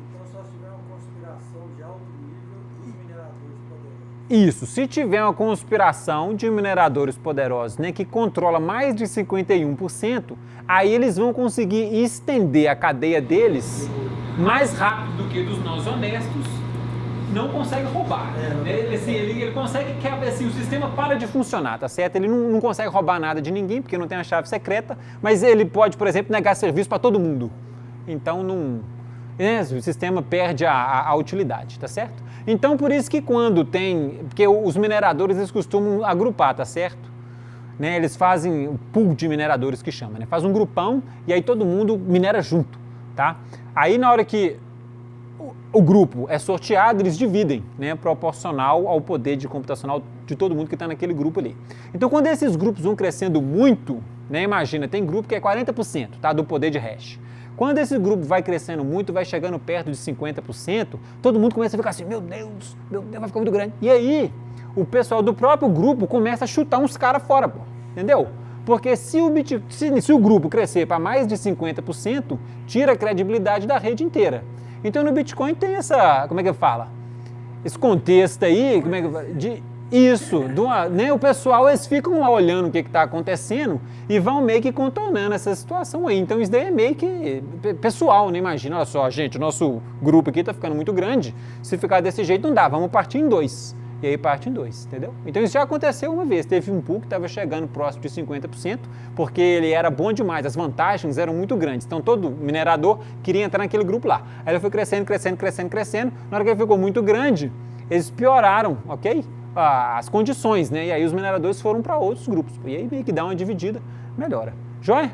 Então só se tiver uma conspiração de alto nível dos mineradores poderosos. Isso, se tiver uma conspiração de mineradores poderosos, né, que controla mais de 51%, aí eles vão conseguir estender a cadeia deles mais rápido do que dos nós honestos, não consegue roubar. Ele consegue que assim, o sistema para de funcionar, tá certo? Ele não consegue roubar nada de ninguém, porque não tem a chave secreta, mas ele pode, por exemplo, negar serviço para todo mundo. Então, o sistema perde a utilidade, tá certo? Então, por isso que quando tem... Porque os mineradores, eles costumam agrupar, tá certo? né, eles fazem um pool de mineradores que chama, né? Faz um grupão e aí todo mundo minera junto, tá? Aí na hora que o grupo é sorteado, eles dividem, né, proporcional ao poder de computacional de todo mundo que está naquele grupo ali. Então, quando esses grupos vão crescendo muito, né, imagina, tem grupo que é 40%, tá, do poder de hash. Quando esse grupo vai crescendo muito, vai chegando perto de 50%, todo mundo começa a ficar assim, meu Deus, vai ficar muito grande. E aí, o pessoal do próprio grupo começa a chutar uns caras fora, pô, entendeu? Porque se o grupo crescer para mais de 50%, tira a credibilidade da rede inteira. Então no Bitcoin tem essa, como é que fala? Esse contexto aí, como é que isso, né, o pessoal, eles ficam lá olhando o que está acontecendo e vão meio que contornando essa situação aí. Então isso daí é meio que pessoal, né? Imagina, olha só, gente, o nosso grupo aqui está ficando muito grande, se ficar desse jeito não dá, vamos partir em 2. E aí parte em 2, entendeu? Então isso já aconteceu uma vez, teve um pool que estava chegando próximo de 50%, porque ele era bom demais, as vantagens eram muito grandes, então todo minerador queria entrar naquele grupo lá. Aí ele foi crescendo, na hora que ele ficou muito grande, eles pioraram, ok? As condições, né? E aí os mineradores foram para outros grupos, e aí meio que dá uma dividida, melhora. Joia?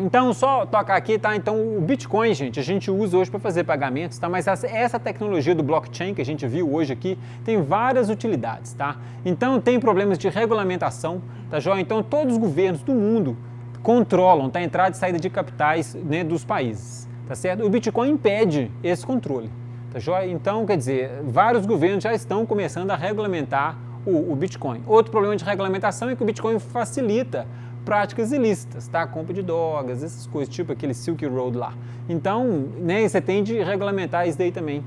Então, só tocar aqui, tá? Então, o Bitcoin, gente, a gente usa hoje para fazer pagamentos, tá? Mas essa tecnologia do blockchain que a gente viu hoje aqui tem várias utilidades, tá? Então, tem problemas de regulamentação, tá, joia? Então, todos os governos do mundo controlam, tá? A entrada e saída de capitais, né, dos países, tá certo? O Bitcoin impede esse controle, tá, joia? Então, quer dizer, vários governos já estão começando a regulamentar o Bitcoin. Outro problema de regulamentação é que o Bitcoin facilita práticas ilícitas, tá? Compra de drogas, essas coisas, tipo aquele Silk Road lá. Então, né, você tem de regulamentar isso daí também,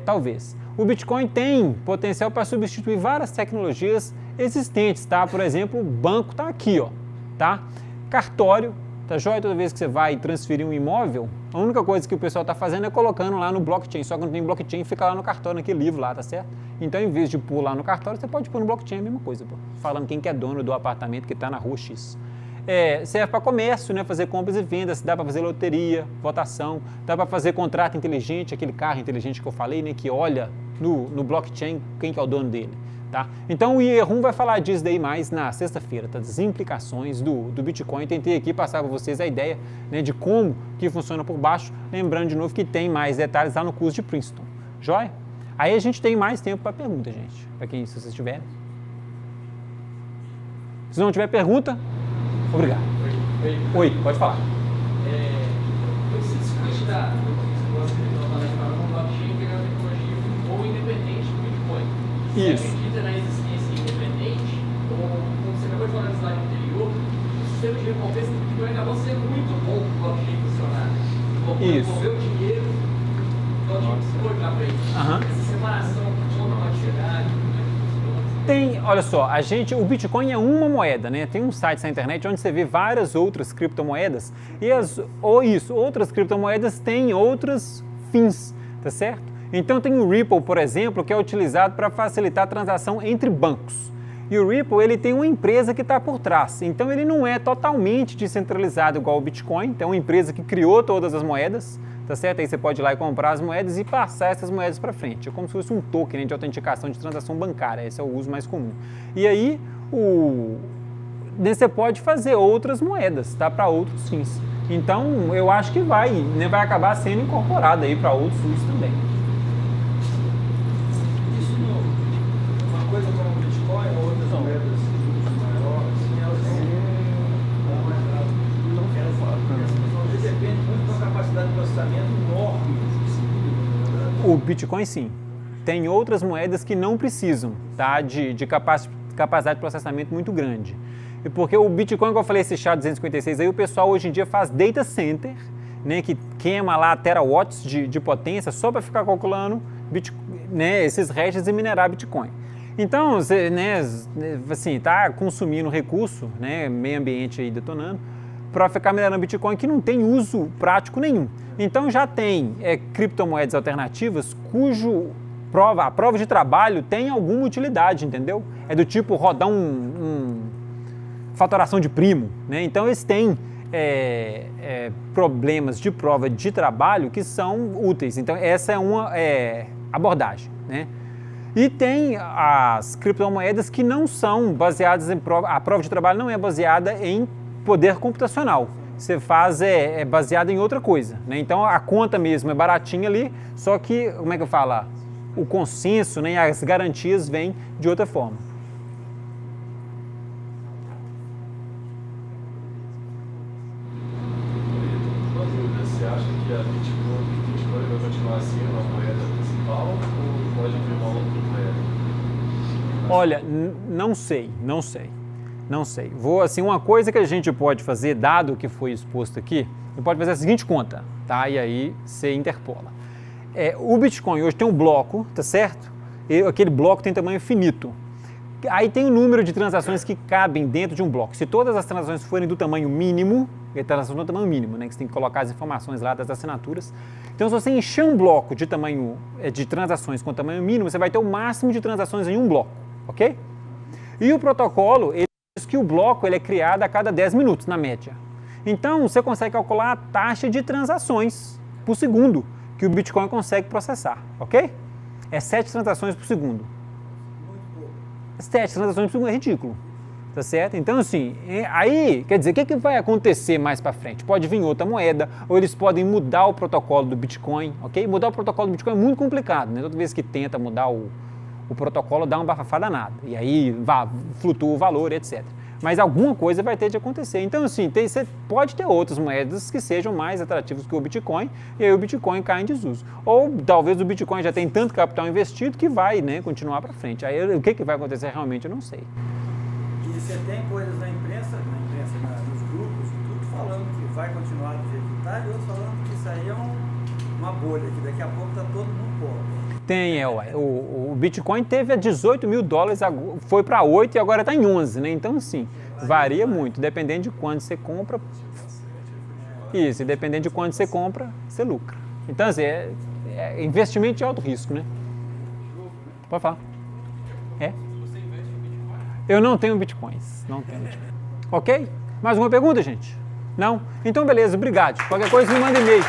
talvez. O Bitcoin tem potencial para substituir várias tecnologias existentes, tá? Por exemplo, o banco tá aqui, ó, tá? Cartório, tá joia? Toda vez que você vai transferir um imóvel, a única coisa que o pessoal tá fazendo é colocando lá no blockchain, só que não tem blockchain, fica lá no cartório, naquele livro lá, tá certo? Então, em vez de pôr lá no cartório, você pode pôr no blockchain, a mesma coisa, pô. Falando quem que é dono do apartamento que está na rua X. Serve para comércio, né? Fazer compras e vendas, dá para fazer loteria, votação, dá para fazer contrato inteligente, aquele carro inteligente que eu falei, né? Que olha no blockchain quem que é o dono dele, tá? Então, o Ierum vai falar disso daí mais na sexta-feira, tá? Das implicações do Bitcoin. Tentei aqui passar para vocês a ideia, né, de como que funciona por baixo, lembrando de novo que tem mais detalhes lá no curso de Princeton, joia? Aí a gente tem mais tempo para pergunta, gente, para quem, se vocês tiverem. Se não tiver pergunta, obrigado. Oi, pode falar. Esse switch da blockchain pegar a tecnologia ou independente do Bitcoin. Isso. Você acredita na existência independente? Ou, como você acabou de falar no slide anterior, o sistema de recompensa do Bitcoin acabou sendo muito bom para o blockchain funcionar. Isso. Envolveu dinheiro, então a gente foi para frente. Essa separação, como pode chegar? Tem, olha só, o Bitcoin é uma moeda, né? Tem um site na internet onde você vê várias outras criptomoedas e outras criptomoedas têm outros fins, tá certo? Então tem o Ripple, por exemplo, que é utilizado para facilitar a transação entre bancos. E o Ripple, ele tem uma empresa que está por trás, então ele não é totalmente descentralizado igual o Bitcoin, então é uma empresa que criou todas as moedas, tá certo? Aí você pode ir lá e comprar as moedas e passar essas moedas para frente. É como se fosse um token, né, de autenticação de transação bancária. Esse é o uso mais comum. E aí, você pode fazer outras moedas, tá? Para outros fins. Então, eu acho que vai acabar sendo incorporado aí para outros usos também. Isso uma coisa como o Bitcoin ou outras moedas maiores, elas não quero falar. Depende muito da capacidade de processamento enorme. O Bitcoin, sim. Tem outras moedas que não precisam, tá, de capacidade de processamento muito grande. E porque o Bitcoin, como eu falei, esse SHA-256 aí, o pessoal hoje em dia faz data center, né, que queima lá terawatts de potência só para ficar calculando né, esses hashes e minerar Bitcoin. Então, você, né, assim, tá consumindo recurso, né, meio ambiente aí detonando, para ficar minerando Bitcoin que não tem uso prático nenhum. Então já tem criptomoedas alternativas a prova de trabalho tem alguma utilidade, entendeu? É do tipo rodar fatoração de primo, né? Então eles têm problemas de prova de trabalho que são úteis. Então essa é uma abordagem, né? E tem as criptomoedas que não são baseadas em prova, a prova de trabalho não é baseada em poder computacional. Você faz é baseada em outra coisa, né? Então a conta mesmo é baratinha ali, só que, como é que eu falo? O consenso, né, as garantias vêm de outra forma. Uma dúvida, você acha que a Bitcoin vai continuar sendo a moeda principal ou pode vir uma outra moeda? Olha, não sei. Vou, assim, uma coisa que a gente pode fazer, dado o que foi exposto aqui, você pode fazer a seguinte conta, tá? E aí você interpola. O Bitcoin hoje tem um bloco, tá certo? E aquele bloco tem tamanho finito. Aí tem o número de transações que cabem dentro de um bloco. Se todas as transações forem do tamanho mínimo, transação do tamanho mínimo, né? Que você tem que colocar as informações lá das assinaturas. Então, se você encher um bloco de tamanho de transações com tamanho mínimo, você vai ter o máximo de transações em um bloco, ok? E o protocolo, ele diz que o bloco ele é criado a cada 10 minutos, na média. Então, você consegue calcular a taxa de transações por segundo que o Bitcoin consegue processar, ok? É 7 transações por segundo. 7 transações por segundo é ridículo, tá certo? Então, assim, aí, quer dizer, o que vai acontecer mais para frente? Pode vir outra moeda, ou eles podem mudar o protocolo do Bitcoin, ok? Mudar o protocolo do Bitcoin é muito complicado, né? Toda vez que tenta mudar o protocolo, dá uma bafafada nada, e aí flutua o valor, etc. Mas alguma coisa vai ter de acontecer. Então, assim, você pode ter outras moedas que sejam mais atrativas que o Bitcoin, e aí o Bitcoin cai em desuso. Ou talvez o Bitcoin já tem tanto capital investido que vai, né, continuar para frente. Aí o que vai acontecer realmente eu não sei. E você tem coisas na imprensa, nos grupos, tudo falando que vai continuar do jeito que está, e outros falando que isso aí é uma bolha, que daqui a pouco está todo mundo pobre. Tem, o Bitcoin teve a 18 mil dólares, foi para 8 e agora está em 11, né? Então, assim, varia muito, dependendo de quando você compra. Isso, e dependendo de quando você compra, você lucra. Então, assim, é investimento de alto risco, né? Pode falar. É? Você investe em Bitcoin? Eu não tenho Bitcoins, Ok? Mais uma pergunta, gente? Não? Então, beleza, obrigado. Qualquer coisa, me manda e-mail.